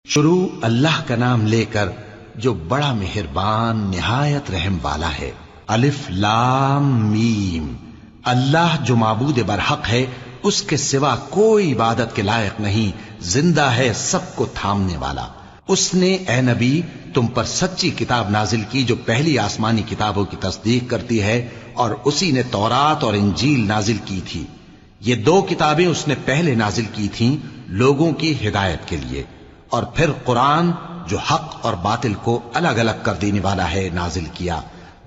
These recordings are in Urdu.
شروع اللہ کا نام لے کر جو بڑا مہربان نہایت رحم والا ہے۔ الف لام میم۔ اللہ جو معبود برحق ہے، اس کے سوا کوئی عبادت کے لائق نہیں، زندہ ہے، سب کو تھامنے والا۔ اس نے اے نبی تم پر سچی کتاب نازل کی جو پہلی آسمانی کتابوں کی تصدیق کرتی ہے، اور اسی نے تورات اور انجیل نازل کی تھی۔ یہ دو کتابیں اس نے پہلے نازل کی تھیں لوگوں کی ہدایت کے لیے، اور پھر قرآن جو حق اور باطل کو الگ الگ کر دینے والا ہے نازل کیا۔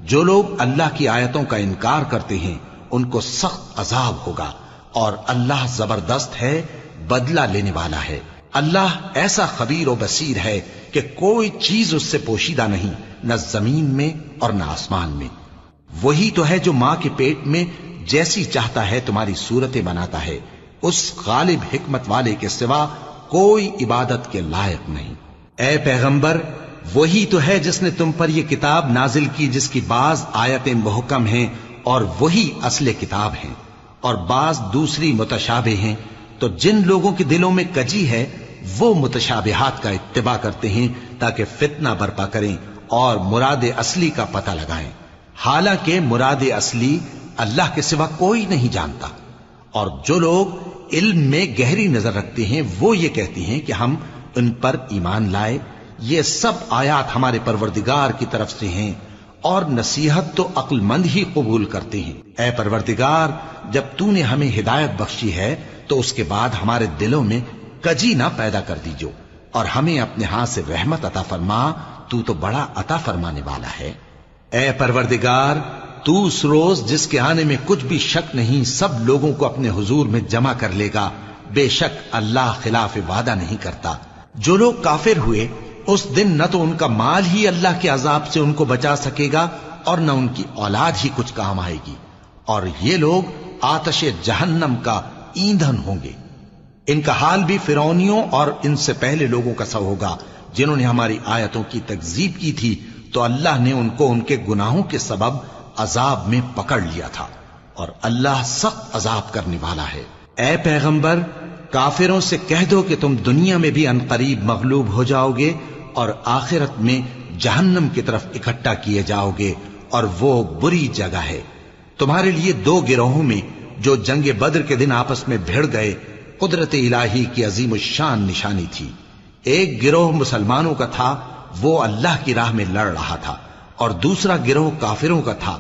جو لوگ اللہ کی آیتوں کا انکار کرتے ہیں ان کو سخت عذاب ہوگا، اور اللہ زبردست ہے، بدلہ لینے والا ہے۔ اللہ ایسا خبیر و بصیر ہے کہ کوئی چیز اس سے پوشیدہ نہیں، نہ زمین میں اور نہ آسمان میں۔ وہی تو ہے جو ماں کے پیٹ میں جیسی چاہتا ہے تمہاری صورتیں بناتا ہے، اس غالب حکمت والے کے سوا کوئی عبادت کے لائق نہیں۔ اے پیغمبر، وہی تو ہے جس نے تم پر یہ کتاب نازل کی جس کی بعض آیتیں محکم ہیں اور وہی اصل کتاب ہیں، اور بعض دوسری متشابہ ہیں۔ تو جن لوگوں کے دلوں میں کجی ہے وہ متشابہات کا اتباع کرتے ہیں تاکہ فتنہ برپا کریں اور مراد اصلی کا پتہ لگائیں، حالانکہ مراد اصلی اللہ کے سوا کوئی نہیں جانتا۔ اور جو لوگ علم میں گہری نظر رکھتے ہیں وہ یہ کہتے ہیں کہ ہم ان پر ایمان لائے، یہ سب آیات ہمارے پروردگار کی طرف سے ہیں، اور نصیحت تو عقل مند ہی قبول کرتے ہیں۔ اے پروردگار، جب تو نے ہمیں ہدایت بخشی ہے تو اس کے بعد ہمارے دلوں میں کجی نہ پیدا کر دیجو، اور ہمیں اپنے ہاتھ سے رحمت عطا فرما، تو بڑا عطا فرمانے والا ہے۔ اے پروردگار، تو اس روز جس کے آنے میں کچھ بھی شک نہیں سب لوگوں کو اپنے حضور میں جمع کر لے گا، بے شک اللہ خلاف وعدہ نہیں کرتا۔ جو لوگ کافر ہوئے اس دن نہ تو ان کا مال ہی اللہ کے عذاب سے ان کو بچا سکے گا اور نہ ان کی اولاد ہی کچھ کام آئے گی، اور یہ لوگ آتش جہنم کا ایندھن ہوں گے۔ ان کا حال بھی فرعونیوں اور ان سے پہلے لوگوں کا سا ہوگا جنہوں نے ہماری آیتوں کی تکذیب کی تھی، تو اللہ نے ان کو ان کے گناہوں کے سبب عذاب میں پکڑ لیا تھا، اور اللہ سخت عذاب کرنے والا ہے۔ اے پیغمبر، کافروں سے کہہ دو کہ تم دنیا میں بھی عنقریب مغلوب ہو جاؤ گے اور آخرت میں جہنم کی طرف اکٹھا کیے جاؤ گے، اور وہ بری جگہ ہے۔ تمہارے لیے دو گروہوں میں جو جنگ بدر کے دن آپس میں بھڑ گئے قدرت الہی کی عظیم الشان نشانی تھی۔ ایک گروہ مسلمانوں کا تھا، وہ اللہ کی راہ میں لڑ رہا تھا، اور دوسرا گروہ کافروں کا تھا،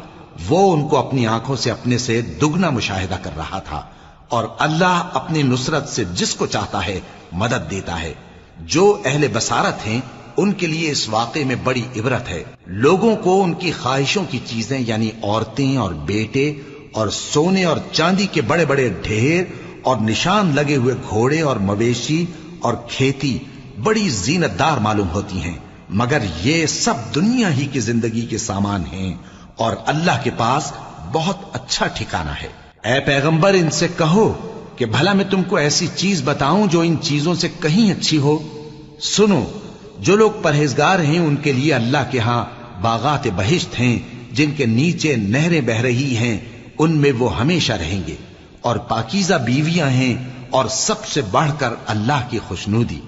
وہ ان کو اپنی آنکھوں سے اپنے سے دگنا مشاہدہ کر رہا تھا۔ اور اللہ اپنی نصرت سے جس کو چاہتا ہے مدد دیتا ہے۔ جو اہل بصارت ہیں ان کے لیے اس واقعے میں بڑی عبرت ہے۔ لوگوں کو ان کی خواہشوں کی چیزیں یعنی عورتیں اور بیٹے اور سونے اور چاندی کے بڑے بڑے ڈھیر اور نشان لگے ہوئے گھوڑے اور مویشی اور کھیتی بڑی زینت دار معلوم ہوتی ہیں، مگر یہ سب دنیا ہی کی زندگی کے سامان ہیں، اور اللہ کے پاس بہت اچھا ٹھکانہ ہے۔ اے پیغمبر، ان سے کہو کہ بھلا میں تم کو ایسی چیز بتاؤں جو ان چیزوں سے کہیں اچھی ہو؟ سنو، جو لوگ پرہیزگار ہیں ان کے لیے اللہ کے ہاں باغات بہشت ہیں جن کے نیچے نہریں بہ رہی ہیں، ان میں وہ ہمیشہ رہیں گے، اور پاکیزہ بیویاں ہیں، اور سب سے بڑھ کر اللہ کی خوشنودی۔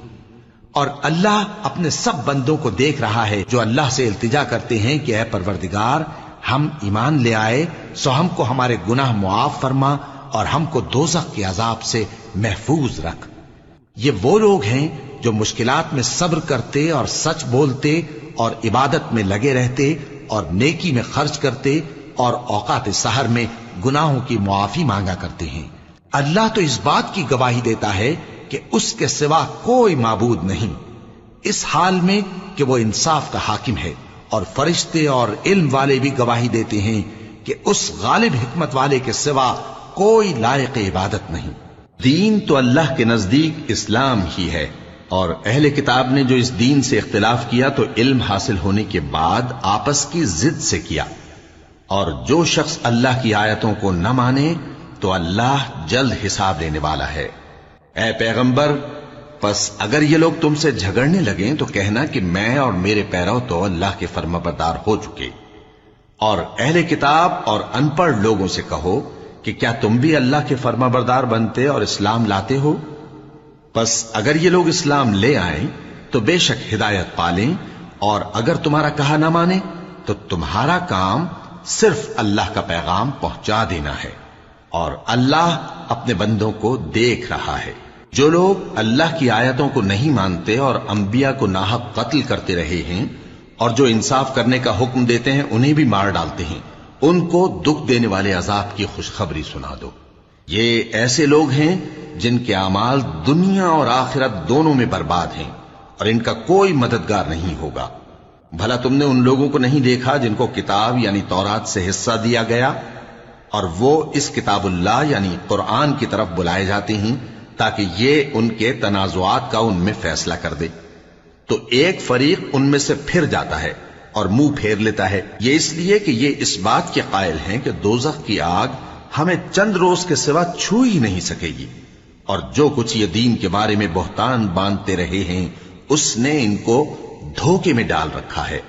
اور اللہ اپنے سب بندوں کو دیکھ رہا ہے جو اللہ سے التجا کرتے ہیں کہ اے پروردگار، ہم ایمان لے آئے سو ہم کو ہمارے گناہ معاف فرما اور ہم کو دوزخ کے عذاب سے محفوظ رکھ۔ یہ وہ لوگ ہیں جو مشکلات میں صبر کرتے اور سچ بولتے اور عبادت میں لگے رہتے اور نیکی میں خرچ کرتے اور اوقات سحر میں گناہوں کی معافی مانگا کرتے ہیں۔ اللہ تو اس بات کی گواہی دیتا ہے کہ اس کے سوا کوئی معبود نہیں، اس حال میں کہ وہ انصاف کا حاکم ہے، اور فرشتے اور علم والے بھی گواہی دیتے ہیں کہ اس غالب حکمت والے کے سوا کوئی لائق عبادت نہیں۔ دین تو اللہ کے نزدیک اسلام ہی ہے، اور اہل کتاب نے جو اس دین سے اختلاف کیا تو علم حاصل ہونے کے بعد آپس کی ضد سے کیا، اور جو شخص اللہ کی آیتوں کو نہ مانے تو اللہ جلد حساب لینے والا ہے۔ اے پیغمبر، پس اگر یہ لوگ تم سے جھگڑنے لگیں تو کہنا کہ میں اور میرے پیرو تو اللہ کے فرمانبردار ہو چکے، اور اہل کتاب اور ان پڑھ لوگوں سے کہو کہ کیا تم بھی اللہ کے فرمانبردار بنتے اور اسلام لاتے ہو؟ پس اگر یہ لوگ اسلام لے آئیں تو بے شک ہدایت پالیں، اور اگر تمہارا کہا نہ مانے تو تمہارا کام صرف اللہ کا پیغام پہنچا دینا ہے، اور اللہ اپنے بندوں کو دیکھ رہا ہے۔ جو لوگ اللہ کی آیتوں کو نہیں مانتے اور انبیاء کو ناحق قتل کرتے رہے ہیں، اور جو انصاف کرنے کا حکم دیتے ہیں انہیں بھی مار ڈالتے ہیں، ان کو دکھ دینے والے عذاب کی خوشخبری سنا دو۔ یہ ایسے لوگ ہیں جن کے اعمال دنیا اور آخرت دونوں میں برباد ہیں، اور ان کا کوئی مددگار نہیں ہوگا۔ بھلا تم نے ان لوگوں کو نہیں دیکھا جن کو کتاب یعنی تورات سے حصہ دیا گیا، اور وہ اس کتاب اللہ یعنی قرآن کی طرف بلائے جاتے ہیں تاکہ یہ ان کے تنازعات کا ان میں فیصلہ کر دے، تو ایک فریق ان میں سے پھر جاتا ہے اور منہ پھیر لیتا ہے، یہ اس لیے کہ یہ اس بات کے قائل ہیں کہ دوزخ کی آگ ہمیں چند روز کے سوا چھو ہی نہیں سکے گی، اور جو کچھ یہ دین کے بارے میں بہتان باندھتے رہے ہیں اس نے ان کو دھوکے میں ڈال رکھا ہے۔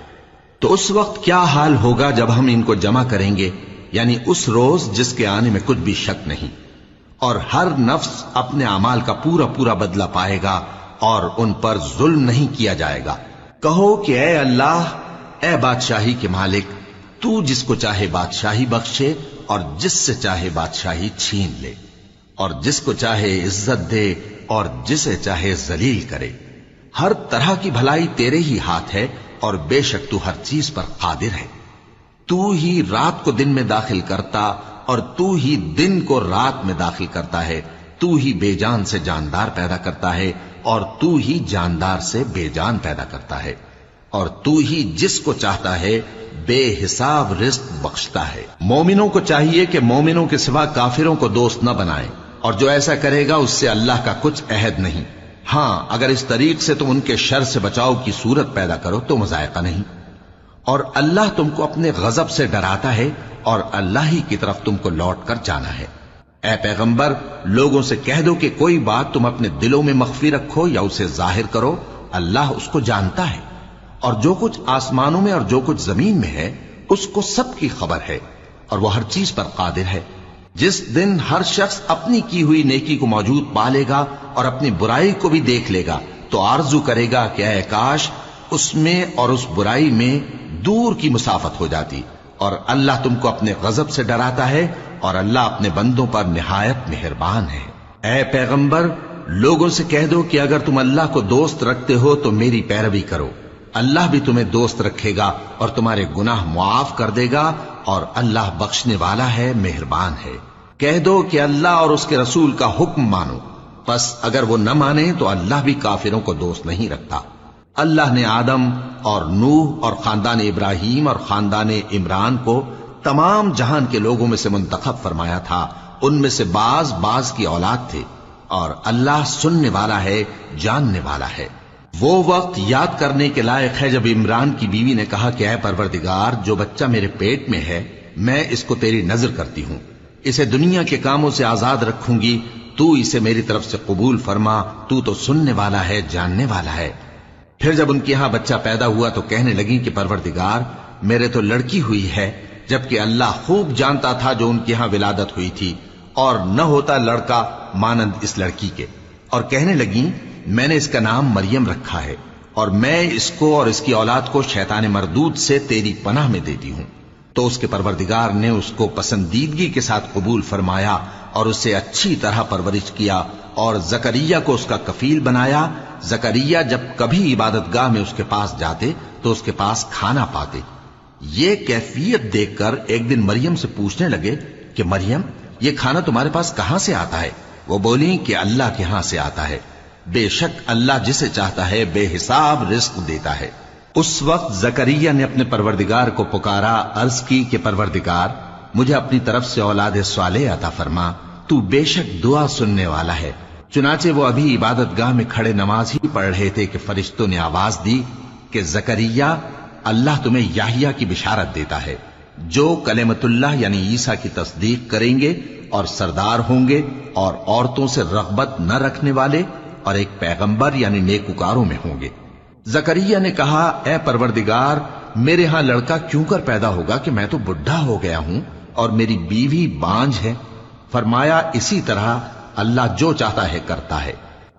تو اس وقت کیا حال ہوگا جب ہم ان کو جمع کریں گے، یعنی اس روز جس کے آنے میں کچھ بھی شک نہیں، اور ہر نفس اپنے اعمال کا پورا پورا بدلہ پائے گا اور ان پر ظلم نہیں کیا جائے گا۔ کہو کہ اے اللہ، اے بادشاہی کے مالک، تو جس کو چاہے بادشاہی بخشے اور جس سے چاہے بادشاہی چھین لے، اور جس کو چاہے عزت دے اور جسے چاہے ذلیل کرے۔ ہر طرح کی بھلائی تیرے ہی ہاتھ ہے، اور بے شک تو ہر چیز پر قادر ہے۔ تو ہی رات کو دن میں داخل کرتا اور تو ہی دن کو رات میں داخل کرتا ہے، تو ہی بے جان سے جاندار پیدا کرتا ہے اور تو ہی جاندار سے بے جان پیدا کرتا ہے، اور تو ہی جس کو چاہتا ہے بے حساب رزق بخشتا ہے۔ مومنوں کو چاہیے کہ مومنوں کے سوا کافروں کو دوست نہ بنائیں، اور جو ایسا کرے گا اس سے اللہ کا کچھ عہد نہیں۔ ہاں اگر اس طریق سے تم ان کے شر سے بچاؤ کی صورت پیدا کرو تو مذائقہ نہیں، اور اللہ تم کو اپنے غضب سے ڈراتا ہے، اور اللہ ہی کی طرف تم کو لوٹ کر جانا ہے۔ اے پیغمبر، لوگوں سے کہہ دو کہ کوئی بات تم اپنے دلوں میں مخفی رکھو یا اسے ظاہر کرو، اللہ اس کو جانتا ہے، اور جو کچھ آسمانوں میں اور جو کچھ زمین میں ہے اس کو سب کی خبر ہے، اور وہ ہر چیز پر قادر ہے۔ جس دن ہر شخص اپنی کی ہوئی نیکی کو موجود پا لے گا اور اپنی برائی کو بھی دیکھ لے گا تو آرزو کرے گا کہ اے کاش اس میں اور اس برائی میں دور کی مسافت ہو جاتی، اور اللہ تم کو اپنے غضب سے ڈراتا ہے، اور اللہ اپنے بندوں پر نہایت مہربان ہے۔ اے پیغمبر، لوگوں سے کہہ دو کہ اگر تم اللہ کو دوست رکھتے ہو تو میری پیروی کرو، اللہ بھی تمہیں دوست رکھے گا اور تمہارے گناہ معاف کر دے گا، اور اللہ بخشنے والا ہے، مہربان ہے۔ کہہ دو کہ اللہ اور اس کے رسول کا حکم مانو، پس اگر وہ نہ مانے تو اللہ بھی کافروں کو دوست نہیں رکھتا۔ اللہ نے آدم اور نوح اور خاندان ابراہیم اور خاندان عمران کو تمام جہان کے لوگوں میں سے منتخب فرمایا تھا، ان میں سے بعض کی اولاد تھے، اور اللہ سننے والا ہے، جاننے والا ہے۔ وہ وقت یاد کرنے کے لائق ہے جب عمران کی بیوی نے کہا کہ اے پروردگار، جو بچہ میرے پیٹ میں ہے میں اس کو تیری نذر کرتی ہوں، اسے دنیا کے کاموں سے آزاد رکھوں گی، تو اسے میری طرف سے قبول فرما، تو سننے والا ہے، جاننے والا ہے۔ پھر جب ان کے یہاں بچہ پیدا ہوا تو کہنے لگی کہ پروردگار، میرے تو لڑکی ہوئی ہے، جبکہ اللہ خوب جانتا تھا جو ان کے یہاں ولادت ہوئی تھی، اور نہ ہوتا لڑکا مانند اس لڑکی کے۔ اور کہنے لگیں میں نے اس کا نام مریم رکھا ہے، اور میں اس کو اور اس کی اولاد کو شیطان مردود سے تیری پناہ میں دیتی ہوں۔ تو اس کے پروردگار نے اس کو پسندیدگی کے ساتھ قبول فرمایا اور اسے اچھی طرح پرورش کیا، اور زکریا کو اس کا کفیل بنایا۔ زکریا جب کبھی عبادت گاہ میں اس کے پاس جاتے تو اس کے پاس کھانا پاتے۔ یہ کیفیت دیکھ کر ایک دن مریم سے پوچھنے لگے کہ مریم، یہ کھانا تمہارے پاس کہاں سے آتا ہے؟ وہ بولی کہ اللہ کے ہاں سے آتا ہے، بے شک اللہ جسے چاہتا ہے بے حساب رزق دیتا ہے۔ اس وقت زکریا نے اپنے پروردگار کو پکارا، عرض کی کہ پروردگار، مجھے اپنی طرف سے اولاد صالح عطا فرما، تو بے شک دعا سننے والا ہے۔ چنانچہ وہ ابھی عبادت گاہ میں کھڑے نماز ہی پڑھ رہے تھے کہ فرشتوں نے آواز دی کہ زکریا، اللہ تمہیں یحییٰ کی بشارت دیتا ہے، جو کلمۃ اللہ یعنی عیسیٰ کی تصدیق کریں گے اور سردار ہوں گے اور عورتوں سے رغبت نہ رکھنے والے، اور ایک پیغمبر یعنی نیکوکاروں میں ہوں گے۔ زکریا نے کہا، اے پروردگار، میرے ہاں لڑکا کیوں کر پیدا ہوگا کہ میں تو بڈھا ہو گیا ہوں اور میری بیوی بانجھ ہے۔ فرمایا، اسی طرح اللہ جو چاہتا ہے کرتا ہے۔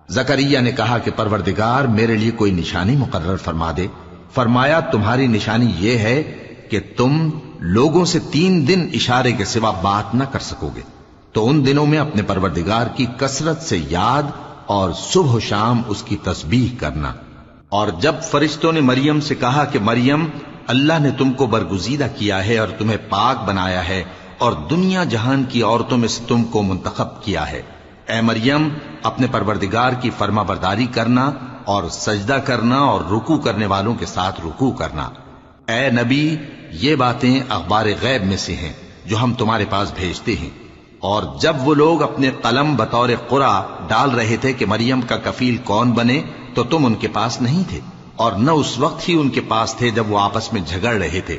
زکریا نے کہا کہ پروردگار میرے لیے کوئی نشانی مقرر فرما دے۔ فرمایا تمہاری نشانی یہ ہے کہ تم لوگوں سے 3 دن اشارے کے سوا بات نہ کر سکو گے، تو ان دنوں میں اپنے پروردگار کی کثرت سے یاد اور صبح و شام اس کی تسبیح کرنا۔ اور جب فرشتوں نے مریم سے کہا کہ مریم، اللہ نے تم کو برگزیدہ کیا ہے اور تمہیں پاک بنایا ہے اور دنیا جہان کی عورتوں میں سے تم کو منتخب کیا ہے، اے مریم اپنے پروردگار کی فرما برداری کرنا اور سجدہ کرنا اور رکوع کرنے والوں کے ساتھ رکوع کرنا۔ اے نبی، یہ باتیں اخبار غیب میں سے ہیں جو ہم تمہارے پاس بھیجتے ہیں۔ اور جب وہ لوگ اپنے قلم بطور قرعہ ڈال رہے تھے کہ مریم کا کفیل کون بنے، تو تم ان کے پاس نہیں تھے، اور نہ اس وقت ہی ان کے پاس تھے جب وہ آپس میں جھگڑ رہے تھے۔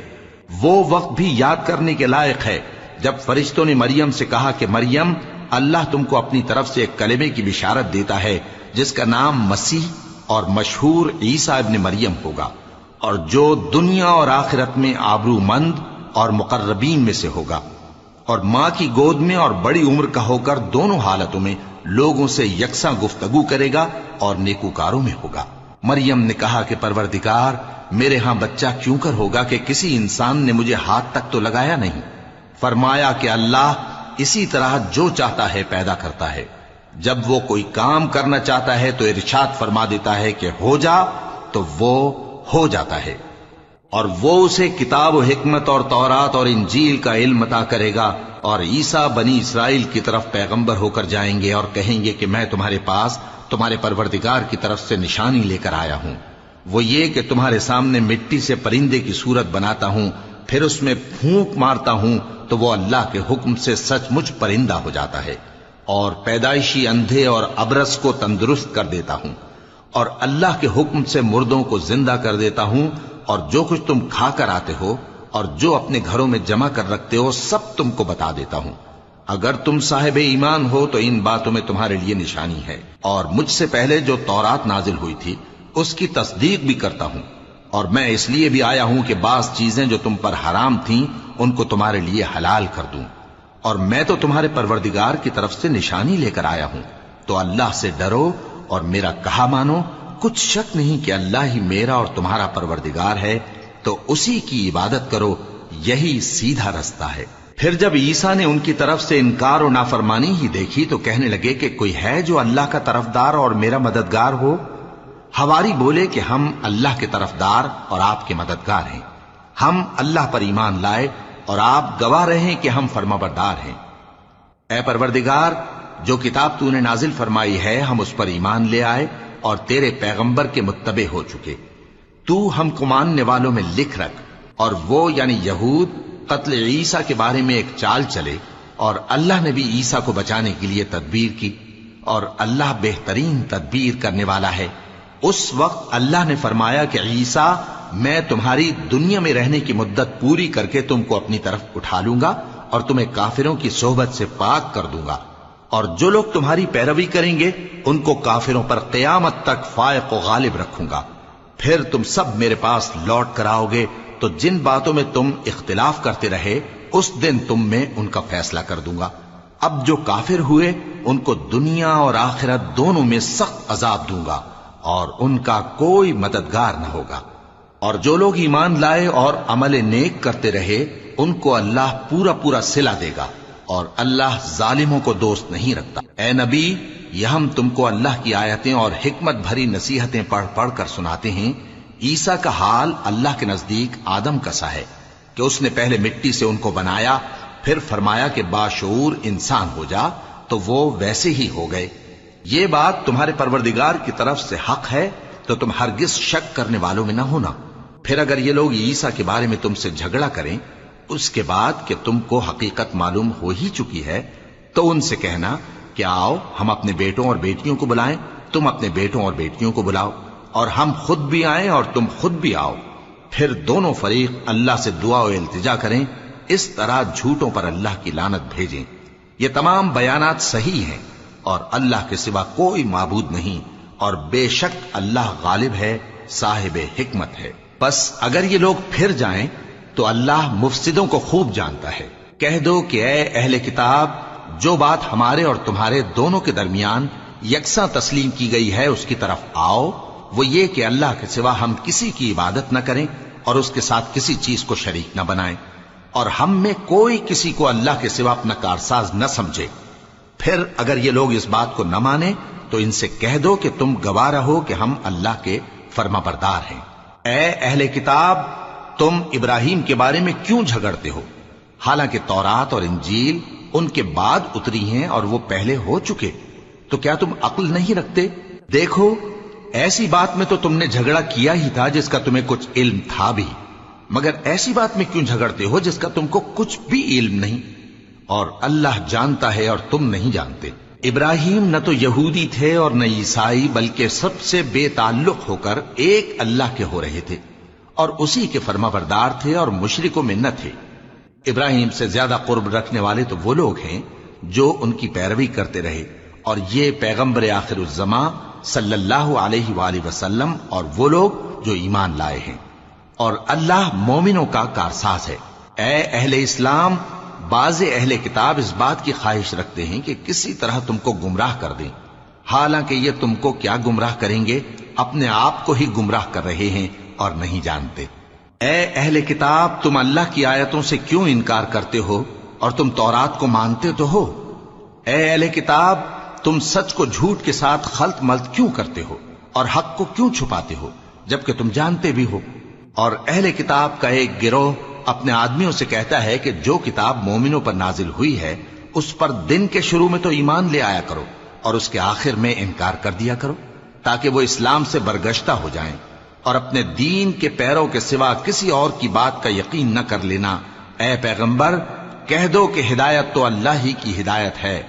وہ وقت بھی یاد کرنے کے لائق ہے جب فرشتوں نے مریم سے کہا کہ مریم، اللہ تم کو اپنی طرف سے ایک کلمے کی بشارت دیتا ہے جس کا نام مسیح اور مشہور عیسیٰ ابن مریم ہوگا، اور جو دنیا اور آخرت میں آبرو مند اور مقربین میں سے ہوگا، اور ماں کی گود میں اور بڑی عمر کا ہو کر دونوں حالتوں میں لوگوں سے یکساں گفتگو کرے گا اور نیکوکاروں میں ہوگا۔ مریم نے کہا کہ پروردگار، میرے ہاں بچہ کیوں کر ہوگا کہ کسی انسان نے مجھے ہاتھ تک تو لگایا نہیں۔ فرمایا کہ اللہ اسی طرح جو چاہتا ہے پیدا کرتا ہے، جب وہ کوئی کام کرنا چاہتا ہے تو ارشاد فرما دیتا ہے کہ ہو جا، تو وہ ہو جاتا ہے۔ اور وہ اسے کتاب و حکمت اور تورات اور انجیل کا علم عطا کرے گا، اور عیسیٰ بنی اسرائیل کی طرف پیغمبر ہو کر جائیں گے اور کہیں گے کہ میں تمہارے پاس تمہارے پروردگار کی طرف سے نشانی لے کر آیا ہوں، وہ یہ کہ تمہارے سامنے مٹی سے پرندے کی صورت بناتا ہوں، پھر اس میں پھونک مارتا ہوں تو وہ اللہ کے حکم سے سچ مچ پرندہ ہو جاتا ہے، اور پیدائشی اندھے اور ابرص کو تندرست کر دیتا ہوں، اور اللہ کے حکم سے مردوں کو زندہ کر دیتا ہوں، اور جو کچھ تم کھا کر آتے ہو اور جو اپنے گھروں میں جمع کر رکھتے ہو سب تم کو بتا دیتا ہوں۔ اگر تم صاحب ایمان ہو تو ان باتوں میں تمہارے لیے نشانی ہے، اور مجھ سے پہلے جو تورات نازل ہوئی تھی اس کی تصدیق بھی کرتا ہوں، اور میں اس لیے بھی آیا ہوں کہ بعض چیزیں جو تم پر حرام تھیں ان کو تمہارے لیے حلال کر دوں، اور میں تو تمہارے پروردگار کی طرف سے نشانی لے کر آیا ہوں، تو اللہ سے ڈرو اور میرا کہا مانو۔ کچھ شک نہیں کہ اللہ ہی میرا اور تمہارا پروردگار ہے، تو اسی کی عبادت کرو، یہی سیدھا رستہ ہے۔ پھر جب عیسیٰ نے ان کی طرف سے انکار و نافرمانی ہی دیکھی تو کہنے لگے کہ کوئی ہے جو اللہ کا طرفدار اور میرا مددگار ہو؟ حواری بولے کہ ہم اللہ کے طرفدار اور آپ کے مددگار ہیں، ہم اللہ پر ایمان لائے اور آپ گواہ رہے کہ ہم فرما بردار ہیں۔ اے پروردگار، جو کتاب تو نے نازل فرمائی ہے ہم اس پر ایمان لے آئے اور تیرے پیغمبر کے متبع ہو چکے۔ تو ہم کو ماننے والوں میں لکھ رکھ، اور وہ یعنی یہود قتل عیسیٰ کے بارے میں ایک چال چلے، اور اللہ نے بھی عیسیٰ کو بچانے کے لیے تدبیر کی، اور اللہ بہترین تدبیر کرنے والا ہے۔ اس وقت اللہ نے فرمایا کہ عیسیٰ، میں تمہاری دنیا میں رہنے کی مدت پوری کر کے تم کو اپنی طرف اٹھا لوں گا اور تمہیں کافروں کی صحبت سے پاک کر دوں گا، اور جو لوگ تمہاری پیروی کریں گے ان کو کافروں پر قیامت تک فائق و غالب رکھوں گا۔ پھر تم سب میرے پاس لوٹ کر آؤ گے تو جن باتوں میں تم اختلاف کرتے رہے اس دن تم میں ان کا فیصلہ کر دوں گا۔ اب جو کافر ہوئے ان کو دنیا اور آخرت دونوں میں سخت عذاب دوں گا، اور ان کا کوئی مددگار نہ ہوگا۔ اور جو لوگ ایمان لائے اور عمل نیک کرتے رہے ان کو اللہ پورا پورا صلہ دے گا، اور اللہ ظالموں کو دوست نہیں رکھتا۔ اے نبی، یہ ہم تم کو اللہ کی آیتیں اور حکمت بھری نصیحتیں پڑھ پڑھ کر سناتے ہیں۔ عیسیٰ کا حال اللہ کے نزدیک آدم کا سا ہے کہ اس نے پہلے مٹی سے ان کو بنایا، پھر فرمایا کہ باشعور انسان ہو جا، تو وہ ویسے ہی ہو گئے۔ یہ بات تمہارے پروردگار کی طرف سے حق ہے، تو تم ہرگز شک کرنے والوں میں نہ ہونا۔ پھر اگر یہ لوگ عیسیٰ کے بارے میں تم سے جھگڑا کریں اس کے بعد کہ تم کو حقیقت معلوم ہو ہی چکی ہے، تو ان سے کہنا کہ آؤ ہم اپنے بیٹوں اور بیٹیوں کو بلائیں، تم اپنے بیٹوں اور بیٹیوں کو بلاؤ، اور ہم خود بھی آئیں اور تم خود بھی آؤ، پھر دونوں فریق اللہ سے دعا و التجا کریں، اس طرح جھوٹوں پر اللہ کی لعنت بھیجیں۔ یہ تمام بیانات صحیح ہیں، اور اللہ کے سوا کوئی معبود نہیں، اور بے شک اللہ غالب ہے، صاحب حکمت ہے۔ بس اگر یہ لوگ پھر جائیں تو اللہ مفسدوں کو خوب جانتا ہے۔ کہہ دو کہ اے اہل کتاب، جو بات ہمارے اور تمہارے دونوں کے درمیان یکساں تسلیم کی گئی ہے اس کی طرف آؤ، وہ یہ کہ اللہ کے سوا ہم کسی کی عبادت نہ کریں اور اس کے ساتھ کسی چیز کو شریک نہ بنائیں، اور ہم میں کوئی کسی کو اللہ کے سوا اپنا کارساز نہ سمجھے۔ پھر اگر یہ لوگ اس بات کو نہ مانیں تو ان سے کہہ دو کہ تم گواہ رہو کہ ہم اللہ کے فرما بردار ہیں۔ اے اہل کتاب، تم ابراہیم کے بارے میں کیوں جھگڑتے ہو؟ حالانکہ تورات اور انجیل ان کے بعد اتری ہیں اور وہ پہلے ہو چکے، تو کیا تم عقل نہیں رکھتے؟ دیکھو، ایسی بات میں تو تم نے جھگڑا کیا ہی تھا جس کا تمہیں کچھ علم تھا بھی، مگر ایسی بات میں کیوں جھگڑتے ہو جس کا تم کو کچھ بھی علم نہیں؟ اور اللہ جانتا ہے اور تم نہیں جانتے۔ ابراہیم نہ تو یہودی تھے اور نہ عیسائی، بلکہ سب سے بے تعلق ہو کر ایک اللہ کے ہو رہے تھے اور اسی کے فرما بردار تھے اور مشرکوں میں نہ تھے۔ ابراہیم سے زیادہ قرب رکھنے والے تو وہ لوگ ہیں جو ان کی پیروی کرتے رہے، اور یہ پیغمبر آخر الزماں صلی اللہ علیہ وآلہ وسلم اور وہ لوگ جو ایمان لائے ہیں، اور اللہ مومنوں کا کارساز ہے۔ اے اہل اسلام، بعض اہل کتاب اس بات کی خواہش رکھتے ہیں کہ کسی طرح تم کو گمراہ کر دیں، حالانکہ یہ تم کو کیا گمراہ کریں گے، اپنے آپ کو ہی گمراہ کر رہے ہیں اور نہیں جانتے۔ اے اہل کتاب، تم اللہ کی آیتوں سے کیوں انکار کرتے ہو اور تم تورات کو مانتے تو ہو؟ اے اہل کتاب، تم سچ کو جھوٹ کے ساتھ خلط ملط کیوں کرتے ہو اور حق کو کیوں چھپاتے ہو جبکہ تم جانتے بھی ہو؟ اور اہل کتاب کا ایک گروہ اپنے آدمیوں سے کہتا ہے کہ جو کتاب مومنوں پر نازل ہوئی ہے اس پر دن کے شروع میں تو ایمان لے آیا کرو اور اس کے آخر میں انکار کر دیا کرو، تاکہ وہ اسلام سے برگشتہ ہو جائیں، اور اپنے دین کے پیروں کے سوا کسی اور کی بات کا یقین نہ کر لینا۔ اے پیغمبر، کہہ دو کہ ہدایت تو اللہ ہی کی ہدایت ہے۔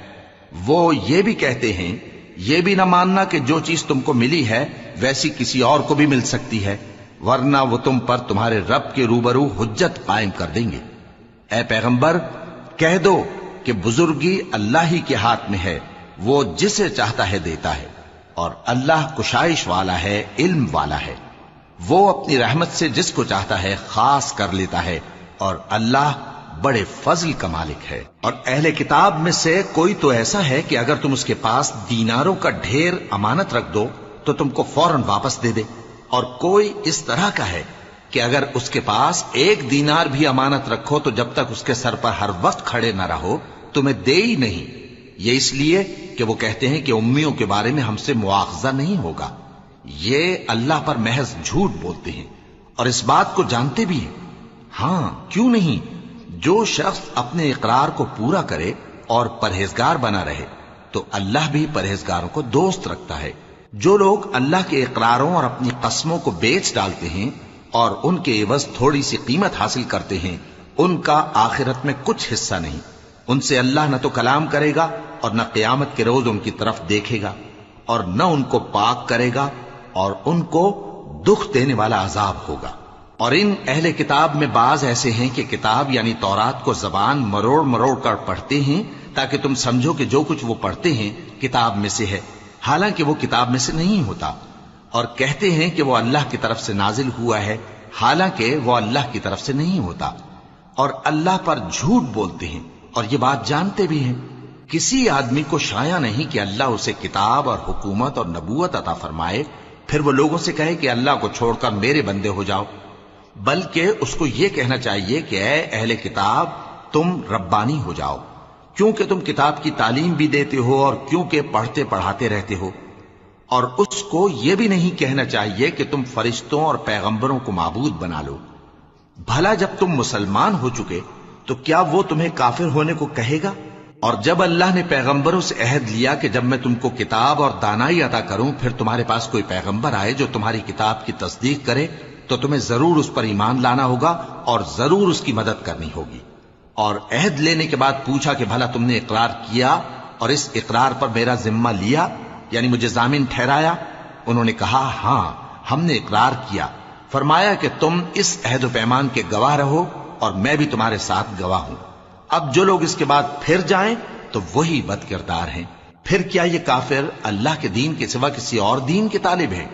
وہ یہ بھی کہتے ہیں، یہ بھی نہ ماننا کہ جو چیز تم کو ملی ہے ویسی کسی اور کو بھی مل سکتی ہے، ورنہ وہ تم پر تمہارے رب کے روبرو حجت قائم کر دیں گے۔ اے پیغمبر، کہہ دو کہ بزرگی اللہ ہی کے ہاتھ میں ہے، وہ جسے چاہتا ہے دیتا ہے، اور اللہ کشائش والا ہے، علم والا ہے۔ وہ اپنی رحمت سے جس کو چاہتا ہے خاص کر لیتا ہے، اور اللہ بڑے فضل کا مالک ہے۔ اور اہل کتاب میں سے کوئی تو ایسا ہے کہ اگر تم اس کے پاس دیناروں کا ڈھیر امانت رکھ دو تو تم کو فوراً واپس دے دے، اور کوئی اس طرح کا ہے کہ اگر اس کے پاس 1 دینار بھی امانت رکھو تو جب تک اس کے سر پر ہر وقت کھڑے نہ رہو تمہیں دے ہی نہیں، یہ اس لیے کہ وہ کہتے ہیں کہ امیوں کے بارے میں ہم سے مواخذہ نہیں ہوگا۔ یہ اللہ پر محض جھوٹ بولتے ہیں اور اس بات کو جانتے بھی ہیں۔ ہاں، کیوں نہیں، جو شخص اپنے اقرار کو پورا کرے اور پرہیزگار بنا رہے تو اللہ بھی پرہیزگاروں کو دوست رکھتا ہے۔ جو لوگ اللہ کے اقراروں اور اپنی قسموں کو بیچ ڈالتے ہیں اور ان کے عوض تھوڑی سی قیمت حاصل کرتے ہیں، ان کا آخرت میں کچھ حصہ نہیں۔ ان سے اللہ نہ تو کلام کرے گا اور نہ قیامت کے روز ان کی طرف دیکھے گا، اور نہ ان کو پاک کرے گا، اور ان کو دکھ دینے والا عذاب ہوگا۔ اور ان اہل کتاب میں بعض ایسے ہیں کہ کتاب یعنی تورات کو زبان مروڑ مروڑ کر پڑھتے ہیں تاکہ تم سمجھو کہ جو کچھ وہ پڑھتے ہیں کتاب میں سے ہے، حالانکہ وہ کتاب میں سے نہیں ہوتا، اور کہتے ہیں کہ وہ اللہ کی طرف سے نازل ہوا ہے، حالانکہ وہ اللہ کی طرف سے نہیں ہوتا، اور اللہ پر جھوٹ بولتے ہیں اور یہ بات جانتے بھی ہیں۔ کسی آدمی کو شایع نہیں کہ اللہ اسے کتاب اور حکومت اور نبوت عطا فرمائے پھر وہ لوگوں سے کہے کہ اللہ کو چھوڑ کر میرے بندے ہو جاؤ، بلکہ اس کو یہ کہنا چاہیے کہ اے اہل کتاب، تم ربانی ہو جاؤ، کیونکہ تم کتاب کی تعلیم بھی دیتے ہو اور کیونکہ پڑھتے پڑھاتے رہتے ہو۔ اور اس کو یہ بھی نہیں کہنا چاہیے کہ تم فرشتوں اور پیغمبروں کو معبود بنا لو۔ بھلا جب تم مسلمان ہو چکے تو کیا وہ تمہیں کافر ہونے کو کہے گا؟ اور جب اللہ نے پیغمبروں سے عہد لیا کہ جب میں تم کو کتاب اور دانائی عطا کروں پھر تمہارے پاس کوئی پیغمبر آئے جو تمہاری کتاب کی تصدیق کرے تو تمہیں ضرور اس پر ایمان لانا ہوگا اور ضرور اس کی مدد کرنی ہوگی۔ اور عہد لینے کے بعد پوچھا کہ بھلا تم نے اقرار کیا اور اس اقرار پر میرا ذمہ لیا، یعنی مجھے ضامن ٹھہرایا؟ انہوں نے کہا ہاں، ہم نے اقرار کیا۔ فرمایا کہ تم اس عہد و پیمان کے گواہ رہو اور میں بھی تمہارے ساتھ گواہ ہوں۔ اب جو لوگ اس کے بعد پھر جائیں تو وہی بد کردار ہیں۔ پھر کیا یہ کافر اللہ کے دین کے سوا کسی اور دین کے طالب ہیں؟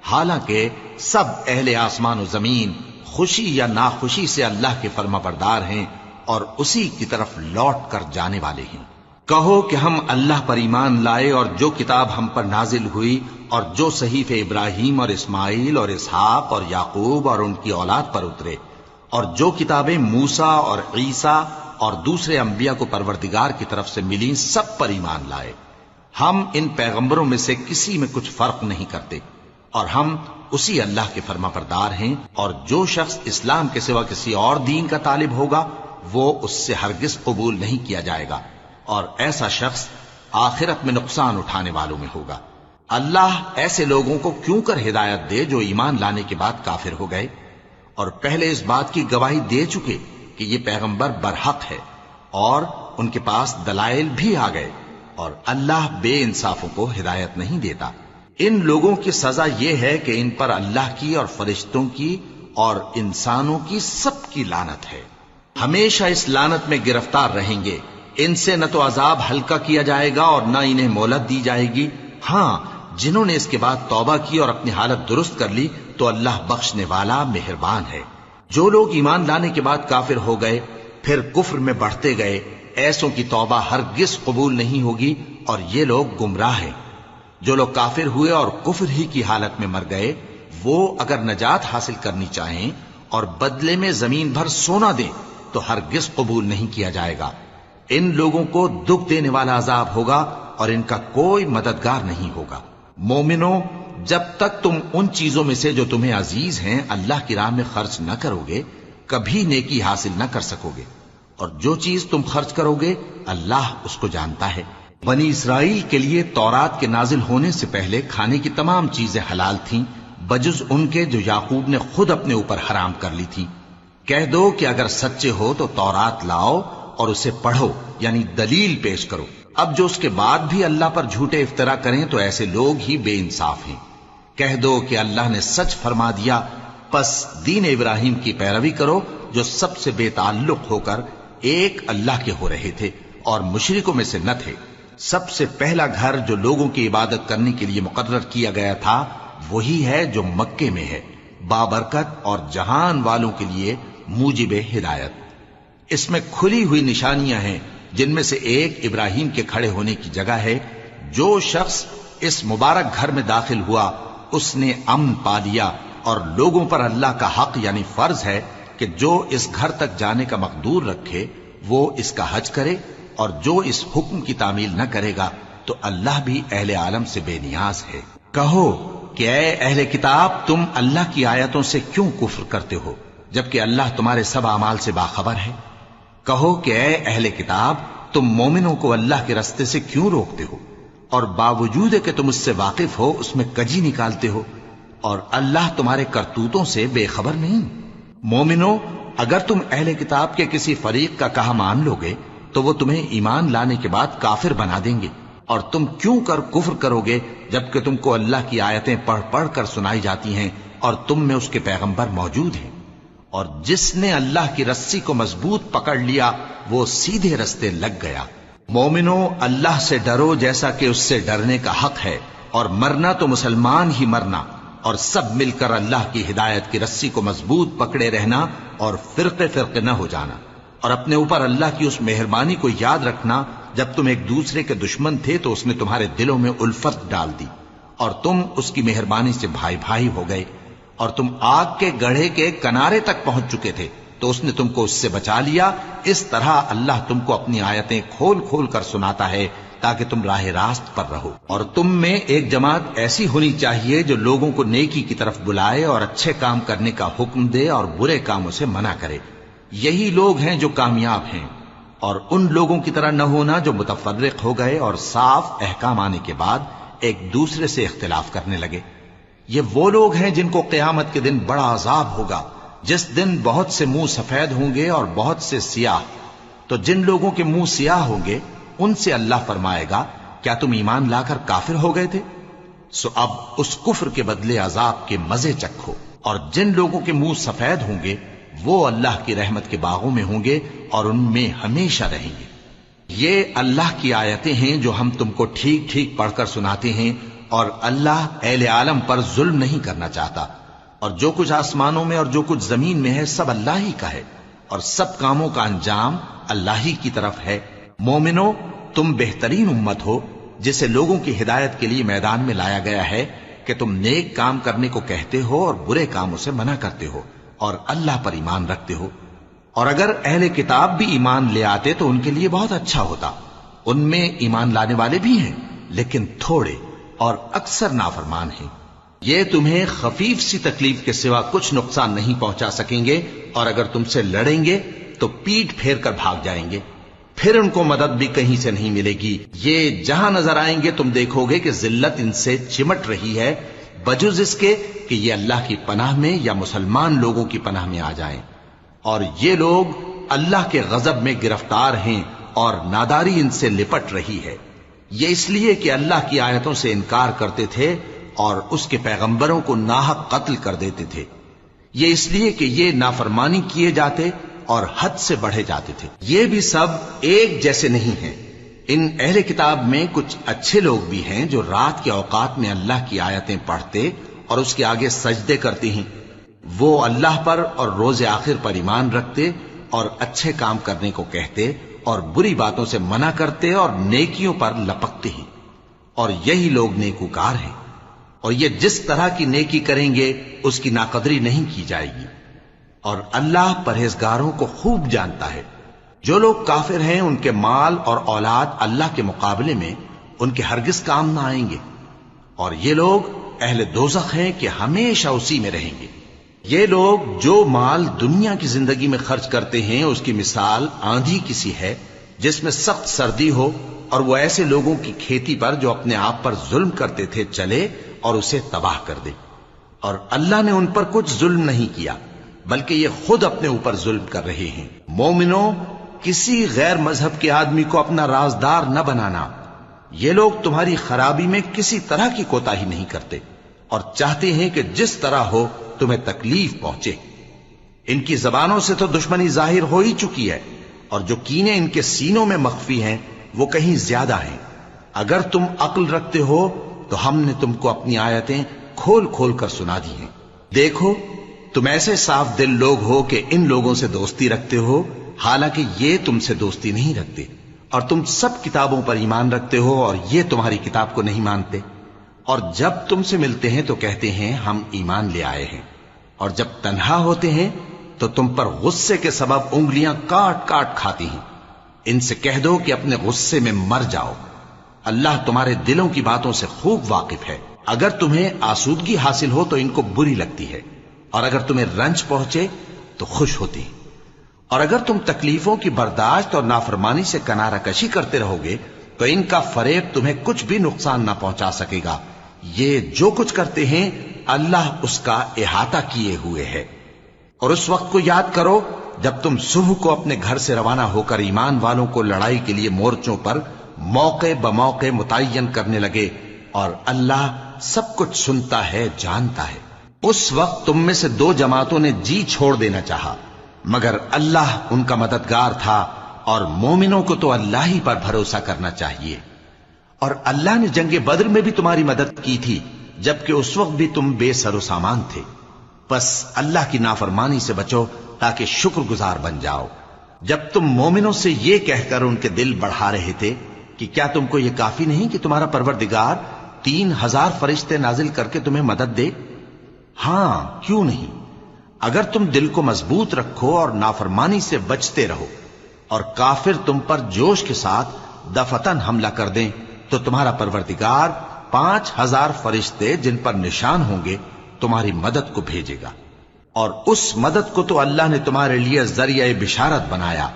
حالانکہ سب اہل آسمان و زمین خوشی یا ناخوشی سے اللہ کے فرما بردار ہیں اور اسی کی طرف لوٹ کر جانے والے ہیں۔ کہو کہ ہم اللہ پر ایمان لائے اور جو کتاب ہم پر نازل ہوئی اور جو صحیفے ابراہیم اور اسماعیل اور اسحاق اور یعقوب اور ان کی اولاد پر اترے اور جو کتابیں موسیٰ اور عیسیٰ اور دوسرے انبیاء کو پروردگار کی طرف سے ملیں سب پر ایمان لائے۔ ہم ان پیغمبروں میں سے کسی میں کچھ فرق نہیں کرتے اور ہم اسی اللہ کے فرما بردار ہیں، اور جو شخص اسلام کے سوا کسی اور دین کا طالب ہوگا وہ اس سے ہرگز قبول نہیں کیا جائے گا، اور ایسا شخص آخرت میں نقصان اٹھانے والوں میں ہوگا۔ اللہ ایسے لوگوں کو کیوں کر ہدایت دے جو ایمان لانے کے بعد کافر ہو گئے اور پہلے اس بات کی گواہی دے چکے کہ یہ پیغمبر برحق ہے اور ان کے پاس دلائل بھی آ گئے، اور اللہ بے انصافوں کو ہدایت نہیں دیتا۔ ان لوگوں کی سزا یہ ہے کہ ان پر اللہ کی اور فرشتوں کی اور انسانوں کی سب کی لعنت ہے، ہمیشہ اس لعنت میں گرفتار رہیں گے۔ ان سے نہ تو عذاب ہلکا کیا جائے گا اور نہ انہیں مہلت دی جائے گی۔ ہاں، جنہوں نے اس کے بعد توبہ کی اور اپنی حالت درست کر لی تو اللہ بخشنے والا مہربان ہے۔ جو لوگ ایمان لانے کے بعد کافر ہو گئے پھر کفر میں بڑھتے گئے، ایسوں کی توبہ ہرگز قبول نہیں ہوگی اور یہ لوگ گمراہ ہیں۔ جو لوگ کافر ہوئے اور کفر ہی کی حالت میں مر گئے، وہ اگر نجات حاصل کرنی چاہیں اور بدلے میں زمین بھر سونا دیں تو ہرگز قبول نہیں کیا جائے گا۔ ان لوگوں کو دکھ دینے والا عذاب ہوگا اور ان کا کوئی مددگار نہیں ہوگا۔ مومنو، جب تک تم ان چیزوں میں سے جو تمہیں عزیز ہیں اللہ کی راہ میں خرچ نہ کرو گے کبھی نیکی حاصل نہ کر سکو گے، اور جو چیز تم خرچ کرو گے اللہ اس کو جانتا ہے۔ بنی اسرائیل کے لیے تورات کے نازل ہونے سے پہلے کھانے کی تمام چیزیں حلال تھیں بجز ان کے جو یعقوب نے خود اپنے اوپر حرام کر لی تھی۔ کہہ دو کہ اگر سچے ہو تو تورات لاؤ اور اسے پڑھو، یعنی دلیل پیش کرو۔ اب جو اس کے بعد بھی اللہ پر جھوٹے افطرا کریں تو ایسے لوگ ہی بے انصاف ہیں۔ کہہ دو کہ اللہ نے سچ فرما دیا، پس دین ابراہیم کی پیروی کرو جو سب سے بے تعلق ہو کر ایک اللہ کے ہو رہے تھے اور مشرکوں میں سے نہ تھے۔ سب سے پہلا گھر جو لوگوں کی عبادت کرنے کے لیے مقرر کیا گیا تھا وہی ہے جو مکے میں ہے، بابرکت اور جہان والوں کے لیے موجب ہدایت۔ اس میں کھلی ہوئی نشانیاں ہیں جن میں سے ایک ابراہیم کے کھڑے ہونے کی جگہ ہے۔ جو شخص اس مبارک گھر میں داخل ہوا اس نے امن پا لیا، اور لوگوں پر اللہ کا حق یعنی فرض ہے کہ جو اس گھر تک جانے کا مقدور رکھے وہ اس کا حج کرے، اور جو اس حکم کی تعمیل نہ کرے گا تو اللہ بھی اہل عالم سے بے نیاز ہے۔ کہو کہ اے اہل کتاب، تم اللہ کی آیتوں سے کیوں کفر کرتے ہو جبکہ اللہ تمہارے سب اعمال سے باخبر ہے؟ کہو کہ اے اہل کتاب، تم مومنوں کو اللہ کے رستے سے کیوں روکتے ہو اور باوجود کہ تم اس سے واقف ہو اس میں کجی نکالتے ہو، اور اللہ تمہارے کرتوتوں سے بے خبر نہیں؟ مومنو، اگر تم اہل کتاب کے کسی فریق کا کہا مان لو گے تو وہ تمہیں ایمان لانے کے بعد کافر بنا دیں گے، اور تم کیوں کر کفر کرو گے جبکہ تم کو اللہ کی آیتیں پڑھ پڑھ کر سنائی جاتی ہیں اور تم میں اس کے پیغمبر موجود ہیں؟ اور جس نے اللہ کی رسی کو مضبوط پکڑ لیا وہ سیدھے رستے لگ گیا۔ مومنو، اللہ سے ڈرو جیسا کہ اس سے ڈرنے کا حق ہے، اور مرنا تو مسلمان ہی مرنا، اور سب مل کر اللہ کی ہدایت کی رسی کو مضبوط پکڑے رہنا اور فرقے فرقے نہ ہو جانا، اور اپنے اوپر اللہ کی اس مہربانی کو یاد رکھنا جب تم ایک دوسرے کے دشمن تھے تو اس نے تمہارے دلوں میں الفت ڈال دی اور تم اس کی مہربانی سے بھائی بھائی ہو گئے، اور تم آگ کے گڑھے کے کنارے تک پہنچ چکے تھے تو اس نے تم کو اس سے بچا لیا۔ اس طرح اللہ تم کو اپنی آیتیں کھول کھول کر سناتا ہے تاکہ تم راہ راست پر رہو۔ اور تم میں ایک جماعت ایسی ہونی چاہیے جو لوگوں کو نیکی کی طرف بلائے اور اچھے کام کرنے کا حکم دے اور برے کاموں سے منع کرے۔ یہی لوگ ہیں جو کامیاب ہیں، اور ان لوگوں کی طرح نہ ہونا جو متفرق ہو گئے اور صاف احکام آنے کے بعد ایک دوسرے سے اختلاف کرنے لگے۔ یہ وہ لوگ ہیں جن کو قیامت کے دن بڑا عذاب ہوگا، جس دن بہت سے منہ سفید ہوں گے اور بہت سے سیاہ۔ تو جن لوگوں کے منہ سیاہ ہوں گے ان سے اللہ فرمائے گا، کیا تم ایمان لا کر کافر ہو گئے تھے؟ سو اب اس کفر کے بدلے عذاب کے مزے چکھو۔ اور جن لوگوں کے منہ سفید ہوں گے وہ اللہ کی رحمت کے باغوں میں ہوں گے اور ان میں ہمیشہ رہیں گے۔ یہ اللہ کی آیتیں ہیں جو ہم تم کو ٹھیک ٹھیک پڑھ کر سناتے ہیں، اور اللہ اہل عالم پر ظلم نہیں کرنا چاہتا، اور جو کچھ آسمانوں میں اور جو کچھ زمین میں ہے سب اللہ ہی کا ہے، اور سب کاموں کا انجام اللہ ہی کی طرف ہے۔ مومنو، تم بہترین امت ہو جسے لوگوں کی ہدایت کے لیے میدان میں لایا گیا ہے کہ تم نیک کام کرنے کو کہتے ہو اور برے کاموں سے منع کرتے ہو اور اللہ پر ایمان رکھتے ہو. اور اگر اہل کتاب بھی ایمان لے آتے تو ان کے لیے بہت اچھا ہوتا. ان میں ایمان لانے والے بھی ہیں لیکن تھوڑے اور اکثر نافرمان ہیں. یہ تمہیں خفیف سی تکلیف کے سوا کچھ نقصان نہیں پہنچا سکیں گے اور اگر تم سے لڑیں گے تو پیٹ پھیر کر بھاگ جائیں گے. پھر ان کو مدد بھی کہیں سے نہیں ملے گی. یہ جہاں نظر آئیں گے تم دیکھو گے کہ ذلت ان سے چمٹ رہی ہے بجز اس کے کہ یہ اللہ کی پناہ میں یا مسلمان لوگوں کی پناہ میں آ جائیں. اور یہ لوگ اللہ کے غضب میں گرفتار ہیں اور ناداری ان سے لپٹ رہی ہے. یہ اس لیے کہ اللہ کی آیتوں سے انکار کرتے تھے اور اس کے پیغمبروں کو ناحق قتل کر دیتے تھے. یہ اس لیے کہ یہ نافرمانی کیے جاتے اور حد سے بڑھے جاتے تھے. یہ بھی سب ایک جیسے نہیں ہیں. ان اہل کتاب میں کچھ اچھے لوگ بھی ہیں جو رات کے اوقات میں اللہ کی آیتیں پڑھتے اور اس کے آگے سجدے کرتے ہیں. وہ اللہ پر اور روز آخر پر ایمان رکھتے اور اچھے کام کرنے کو کہتے اور بری باتوں سے منع کرتے اور نیکیوں پر لپکتے ہیں. اور یہی لوگ نیکوکار ہیں. اور یہ جس طرح کی نیکی کریں گے اس کی ناقدری نہیں کی جائے گی. اور اللہ پرہیزگاروں کو خوب جانتا ہے. جو لوگ کافر ہیں ان کے مال اور اولاد اللہ کے مقابلے میں ان کے ہرگز کام نہ آئیں گے. اور یہ لوگ اہل دوزخ ہیں کہ ہمیشہ اسی میں رہیں گے. یہ لوگ جو مال دنیا کی زندگی میں خرچ کرتے ہیں اس کی مثال آندھی کسی ہے جس میں سخت سردی ہو اور وہ ایسے لوگوں کی کھیتی پر جو اپنے آپ پر ظلم کرتے تھے چلے اور اسے تباہ کر دے. اور اللہ نے ان پر کچھ ظلم نہیں کیا بلکہ یہ خود اپنے اوپر ظلم کر رہے ہیں. مومنوں، کسی غیر مذہب کے آدمی کو اپنا رازدار نہ بنانا. یہ لوگ تمہاری خرابی میں کسی طرح کی کوتاہی نہیں کرتے اور چاہتے ہیں کہ جس طرح ہو تمہیں تکلیف پہنچے. ان کی زبانوں سے تو دشمنی ظاہر ہو ہی چکی ہے اور جو کینے ان کے سینوں میں مخفی ہیں وہ کہیں زیادہ ہیں. اگر تم عقل رکھتے ہو تو ہم نے تم کو اپنی آیتیں کھول کھول کر سنا دی ہیں. دیکھو، تم ایسے صاف دل لوگ ہو کہ ان لوگوں سے دوستی رکھتے ہو حالانکہ یہ تم سے دوستی نہیں رکھتے. اور تم سب کتابوں پر ایمان رکھتے ہو اور یہ تمہاری کتاب کو نہیں مانتے. اور جب تم سے ملتے ہیں تو کہتے ہیں ہم ایمان لے آئے ہیں، اور جب تنہا ہوتے ہیں تو تم پر غصے کے سبب انگلیاں کاٹ کاٹ کھاتی ہیں. ان سے کہہ دو کہ اپنے غصے میں مر جاؤ. اللہ تمہارے دلوں کی باتوں سے خوب واقف ہے. اگر تمہیں آسودگی حاصل ہو تو ان کو بری لگتی ہے اور اگر تمہیں رنج پہنچے تو خوش ہوتی. اور اگر تم تکلیفوں کی برداشت اور نافرمانی سے کنارہ کشی کرتے رہو گے تو ان کا فریب تمہیں کچھ بھی نقصان نہ پہنچا سکے گا. یہ جو کچھ کرتے ہیں اللہ اس کا احاطہ کیے ہوئے ہے. اور اس وقت کو یاد کرو جب تم صبح کو اپنے گھر سے روانہ ہو کر ایمان والوں کو لڑائی کے لیے مورچوں پر موقع بموقع متعین کرنے لگے اور اللہ سب کچھ سنتا ہے، جانتا ہے. اس وقت تم میں سے دو جماعتوں نے جی چھوڑ دینا چاہا مگر اللہ ان کا مددگار تھا اور مومنوں کو تو اللہ ہی پر بھروسہ کرنا چاہیے. اور اللہ نے جنگ بدر میں بھی تمہاری مدد کی تھی جبکہ اس وقت بھی تم بے سر و سامان تھے. بس اللہ کی نافرمانی سے بچو تاکہ شکر گزار بن جاؤ. جب تم مومنوں سے یہ کہہ کر ان کے دل بڑھا رہے تھے کہ کیا تم کو یہ کافی نہیں کہ تمہارا پروردگار 3000 فرشتے نازل کر کے تمہیں مدد دے؟ ہاں، کیوں نہیں. اگر تم دل کو مضبوط رکھو اور نافرمانی سے بچتے رہو اور کافر تم پر جوش کے ساتھ دفتن حملہ کر دیں تو تمہارا پروردگار 5000 فرشتے جن پر نشان ہوں گے تمہاری مدد کو بھیجے گا. اور اس مدد کو تو اللہ نے تمہارے لیے ذریعہ بشارت بنایا،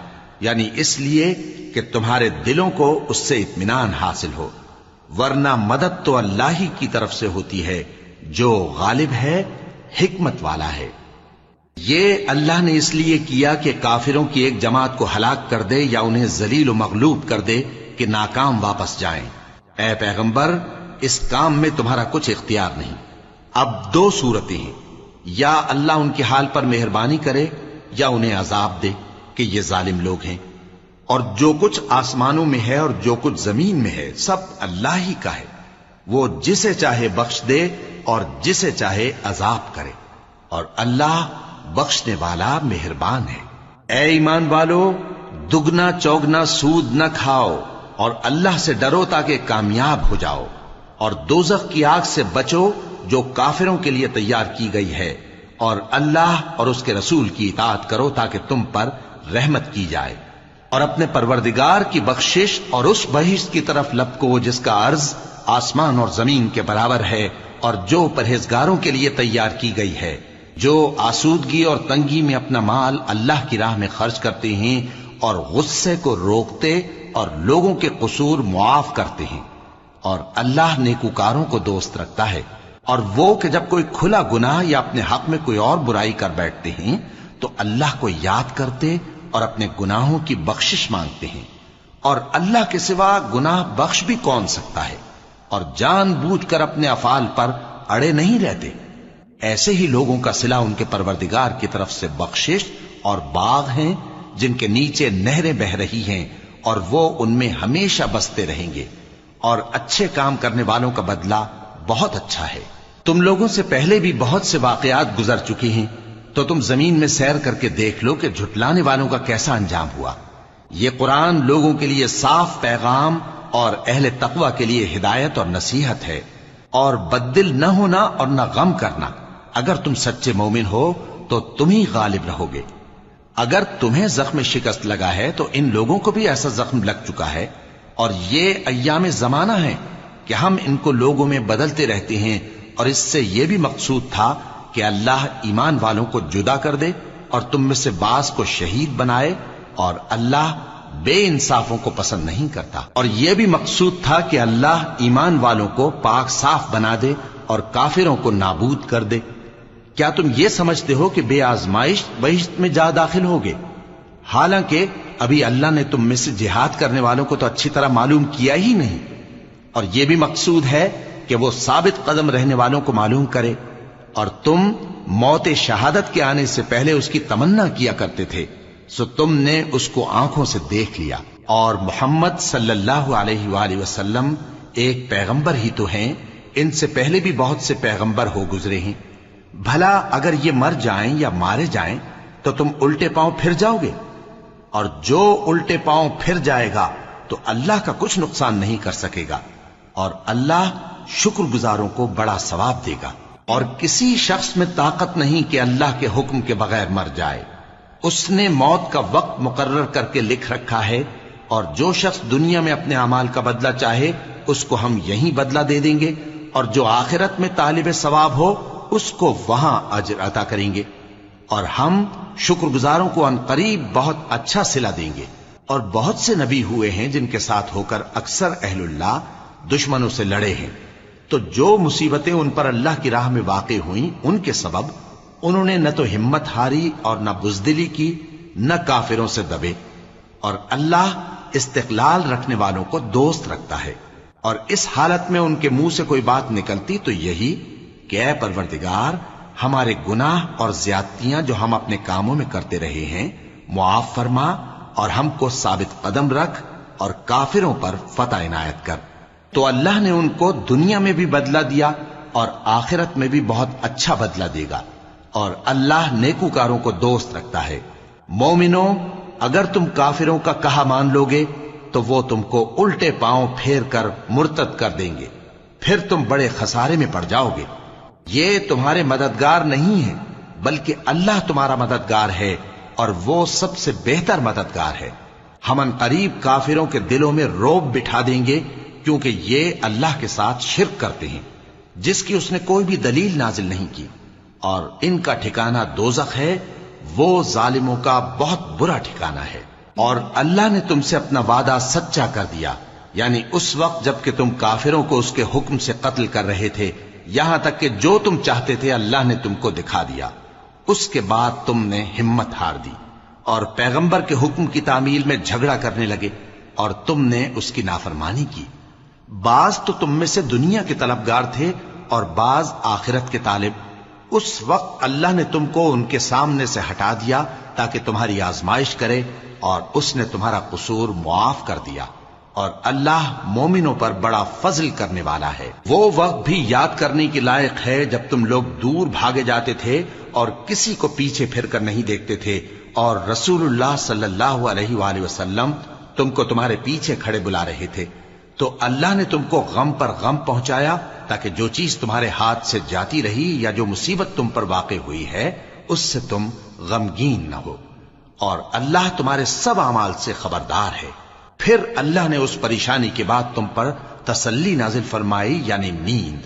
یعنی اس لیے کہ تمہارے دلوں کو اس سے اطمینان حاصل ہو. ورنہ مدد تو اللہ ہی کی طرف سے ہوتی ہے جو غالب ہے، حکمت والا ہے. یہ اللہ نے اس لیے کیا کہ کافروں کی ایک جماعت کو ہلاک کر دے یا انہیں ذلیل و مغلوب کر دے کہ ناکام واپس جائیں. اے پیغمبر، اس کام میں تمہارا کچھ اختیار نہیں. اب دو صورتیں ہیں، یا اللہ ان کے حال پر مہربانی کرے یا انہیں عذاب دے کہ یہ ظالم لوگ ہیں. اور جو کچھ آسمانوں میں ہے اور جو کچھ زمین میں ہے سب اللہ ہی کا ہے. وہ جسے چاہے بخش دے اور جسے چاہے عذاب کرے، اور اللہ بخشنے والا مہربان ہے. اے ایمان والو، دگنا چوگنا سود نہ کھاؤ اور اللہ سے ڈرو تاکہ کامیاب ہو جاؤ، اور دوزخ کی آگ سے بچو جو کافروں کے لیے تیار کی گئی ہے، اور اللہ اور اس کے رسول کی اطاعت کرو تاکہ تم پر رحمت کی جائے، اور اپنے پروردگار کی بخشش اور اس بہشت کی طرف لپکو جس کا عرض آسمان اور زمین کے برابر ہے، اور جو پرہیزگاروں کے لیے تیار کی گئی ہے، جو آسودگی اور تنگی میں اپنا مال اللہ کی راہ میں خرچ کرتے ہیں اور غصے کو روکتے اور لوگوں کے قصور معاف کرتے ہیں، اور اللہ نیکوکاروں کو دوست رکھتا ہے، اور وہ کہ جب کوئی کھلا گناہ یا اپنے حق میں کوئی اور برائی کر بیٹھتے ہیں تو اللہ کو یاد کرتے اور اپنے گناہوں کی بخشش مانگتے ہیں، اور اللہ کے سوا گناہ بخش بھی کون سکتا ہے، اور جان بوجھ کر اپنے افعال پر اڑے نہیں رہتے۔ ایسے ہی لوگوں کا صلہ ان کے پروردگار کی طرف سے بخشش اور باغ ہیں جن کے نیچے نہریں بہ رہی ہیں، اور وہ ان میں ہمیشہ بستے رہیں گے، اور اچھے کام کرنے والوں کا بدلہ بہت اچھا ہے۔ تم لوگوں سے پہلے بھی بہت سے واقعات گزر چکے ہیں، تو تم زمین میں سیر کر کے دیکھ لو کہ جھٹلانے والوں کا کیسا انجام ہوا۔ یہ قرآن لوگوں کے لیے صاف پیغام اور اہل تقوی کے لیے ہدایت اور نصیحت ہے، اور بددل نہ ہونا اور نہ غم کرنا۔ اگر تم سچے مومن ہو تو تم ہی غالب رہو گے۔ اگر تمہیں زخم شکست لگا ہے تو ان لوگوں کو بھی ایسا زخم لگ چکا ہے، اور یہ ایام زمانہ ہے کہ ہم ان کو لوگوں میں بدلتے رہتے ہیں، اور اس سے یہ بھی مقصود تھا کہ اللہ ایمان والوں کو جدا کر دے اور تم میں سے بعض کو شہید بنائے، اور اللہ بے انصافوں کو پسند نہیں کرتا۔ اور یہ بھی مقصود تھا کہ اللہ ایمان والوں کو پاک صاف بنا دے اور کافروں کو نابود کر دے۔ کیا تم یہ سمجھتے ہو کہ بے آزمائش بہشت میں جا داخل ہوگے؟ حالانکہ ابھی اللہ نے تم میں سے جہاد کرنے والوں کو تو اچھی طرح معلوم کیا ہی نہیں، اور یہ بھی مقصود ہے کہ وہ ثابت قدم رہنے والوں کو معلوم کرے، اور تم موت شہادت کے آنے سے پہلے اس کی تمنا کیا کرتے تھے، سو تم نے اس کو آنکھوں سے دیکھ لیا۔ اور محمد صلی اللہ علیہ وآلہ وسلم ایک پیغمبر ہی تو ہیں، ان سے پہلے بھی بہت سے پیغمبر ہو گزرے ہیں۔ بھلا اگر یہ مر جائیں یا مارے جائیں تو تم الٹے پاؤں پھر جاؤ گے؟ اور جو الٹے پاؤں پھر جائے گا تو اللہ کا کچھ نقصان نہیں کر سکے گا، اور اللہ شکر گزاروں کو بڑا ثواب دے گا۔ اور کسی شخص میں طاقت نہیں کہ اللہ کے حکم کے بغیر مر جائے، اس نے موت کا وقت مقرر کر کے لکھ رکھا ہے، اور جو شخص دنیا میں اپنے اعمال کا بدلہ چاہے اس کو ہم یہیں بدلہ دے دیں گے، اور جو آخرت میں طالب ثواب ہو اس کو وہاں اجر عطا کریں گے، اور ہم شکر گزاروں کو ان قریب بہت اچھا صلہ دیں گے۔ اور بہت سے نبی ہوئے ہیں جن کے ساتھ ہو کر اکثر اہل اللہ دشمنوں سے لڑے ہیں، تو جو مصیبتیں ان پر اللہ کی راہ میں واقع ہوئیں ان کے سبب انہوں نے نہ تو ہمت ہاری اور نہ بزدلی کی، نہ کافروں سے دبے، اور اللہ استقلال رکھنے والوں کو دوست رکھتا ہے۔ اور اس حالت میں ان کے منہ سے کوئی بات نکلتی تو یہی کہ اے پروردگار، ہمارے گناہ اور زیادتیاں جو ہم اپنے کاموں میں کرتے رہے ہیں معاف فرما، اور ہم کو ثابت قدم رکھ، اور کافروں پر فتح عنایت کر۔ تو اللہ نے ان کو دنیا میں بھی بدلہ دیا اور آخرت میں بھی بہت اچھا بدلہ دے گا، اور اللہ نیکوکاروں کو دوست رکھتا ہے۔ مومنوں، اگر تم کافروں کا کہا مان لوگے تو وہ تم کو الٹے پاؤں پھیر کر مرتد کر دیں گے، پھر تم بڑے خسارے میں پڑ جاؤ گے۔ یہ تمہارے مددگار نہیں ہے بلکہ اللہ تمہارا مددگار ہے، اور وہ سب سے بہتر مددگار ہے۔ ہم ان قریب کافروں کے دلوں میں رعب بٹھا دیں گے، کیونکہ یہ اللہ کے ساتھ شرک کرتے ہیں جس کی اس نے کوئی بھی دلیل نازل نہیں کی، اور ان کا ٹھکانہ دوزخ ہے، وہ ظالموں کا بہت برا ٹھکانہ ہے۔ اور اللہ نے تم سے اپنا وعدہ سچا کر دیا، یعنی اس وقت جب کہ تم کافروں کو اس کے حکم سے قتل کر رہے تھے، یہاں تک کہ جو تم چاہتے تھے اللہ نے تم کو دکھا دیا۔ اس کے بعد تم نے ہمت ہار دی اور پیغمبر کے حکم کی تعمیل میں جھگڑا کرنے لگے، اور تم نے اس کی نافرمانی کی۔ بعض تو تم میں سے دنیا کے طلبگار تھے اور بعض آخرت کے طالب۔ اس وقت اللہ نے تم کو ان کے سامنے سے ہٹا دیا تاکہ تمہاری آزمائش کرے، اور اس نے تمہارا قصور معاف کر دیا، اور اللہ مومنوں پر بڑا فضل کرنے والا ہے۔ وہ وقت بھی یاد کرنے کے لائق ہے جب تم لوگ دور بھاگے جاتے تھے اور کسی کو پیچھے پھر کر نہیں دیکھتے تھے، اور رسول اللہ صلی اللہ علیہ وآلہ وسلم تم کو تمہارے پیچھے کھڑے بلا رہے تھے، تو اللہ نے تم کو غم پر غم پہنچایا تاکہ جو چیز تمہارے ہاتھ سے جاتی رہی یا جو مصیبت تم پر واقع ہوئی ہے اس سے تم غمگین نہ ہو، اور اللہ تمہارے سب اعمال سے خبردار ہے۔ پھر اللہ نے اس پریشانی کے بعد تم پر تسلی نازل فرمائی، یعنی نیند،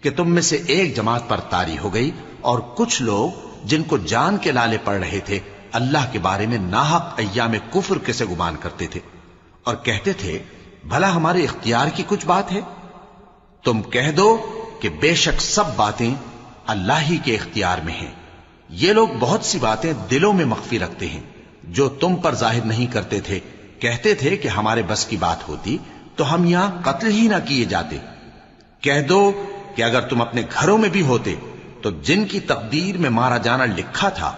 کہ تم میں سے ایک جماعت پر طاری ہو گئی، اور کچھ لوگ جن کو جان کے لالے پڑ رہے تھے اللہ کے بارے میں ناحق ایام کفر کے سے گمان کرتے تھے، اور کہتے تھے بھلا ہمارے اختیار کی کچھ بات ہے؟ تم کہہ دو کہ بے شک سب باتیں اللہ ہی کے اختیار میں ہیں۔ یہ لوگ بہت سی باتیں دلوں میں مخفی رکھتے ہیں جو تم پر ظاہر نہیں کرتے تھے، کہتے تھے کہ ہمارے بس کی بات ہوتی تو ہم یہاں قتل ہی نہ کیے جاتے۔ کہہ دو کہ اگر تم اپنے گھروں میں بھی ہوتے تو جن کی تقدیر میں مارا جانا لکھا تھا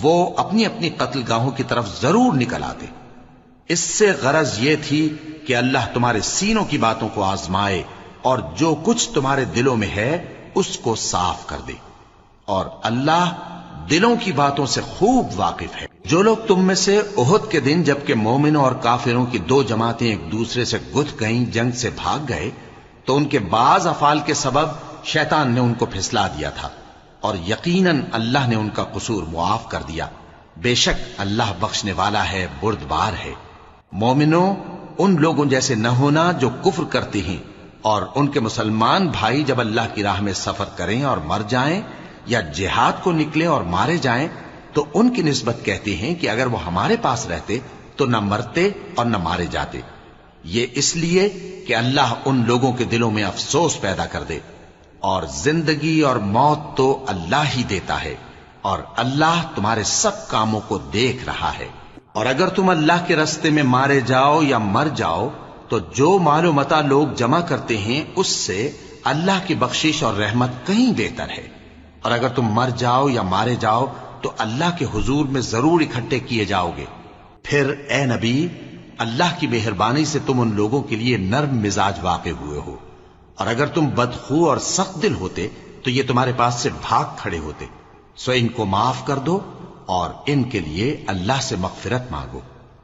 وہ اپنی اپنی قتل گاہوں کی طرف ضرور نکل آتے۔ اس سے غرض یہ تھی کہ اللہ تمہارے سینوں کی باتوں کو آزمائے اور جو کچھ تمہارے دلوں میں ہے اس کو صاف کر دے، اور اللہ دلوں کی باتوں سے خوب واقف ہے۔ جو لوگ تم میں سے احد کے دن جبکہ مومنوں اور کافروں کی دو جماعتیں ایک دوسرے سے گتھ گئیں جنگ سے بھاگ گئے تو ان کے بعض افعال کے سبب شیطان نے ان کو پھسلا دیا تھا، اور یقیناً اللہ نے ان کا قصور معاف کر دیا۔ بے شک اللہ بخشنے والا ہے، بردبار ہے۔ مومنوں، ان لوگوں جیسے نہ ہونا جو کفر کرتے ہیں، اور ان کے مسلمان بھائی جب اللہ کی راہ میں سفر کریں اور مر جائیں یا جہاد کو نکلیں اور مارے جائیں تو ان کی نسبت کہتے ہیں کہ اگر وہ ہمارے پاس رہتے تو نہ مرتے اور نہ مارے جاتے، یہ اس لیے کہ اللہ ان لوگوں کے دلوں میں افسوس پیدا کر دے، اور زندگی اور موت تو اللہ ہی دیتا ہے، اور اللہ تمہارے سب کاموں کو دیکھ رہا ہے۔ اور اگر تم اللہ کے راستے میں مارے جاؤ یا مر جاؤ تو جو مال و متاع لوگ جمع کرتے ہیں اس سے اللہ کی بخشش اور رحمت کہیں بہتر ہے، اور اگر تم مر جاؤ یا مارے جاؤ تو اللہ کے حضور میں ضرور اکٹھے کیے جاؤ گے۔ پھر اے نبی، اللہ کی مہربانی سے تم ان لوگوں کے لیے نرم مزاج واقع ہوئے ہو، اور اگر تم بدخو اور سخت دل ہوتے تو یہ تمہارے پاس سے بھاگ کھڑے ہوتے، سو ان کو معاف کر دو اور ان کے لیے اللہ سے مغفرت مانگو،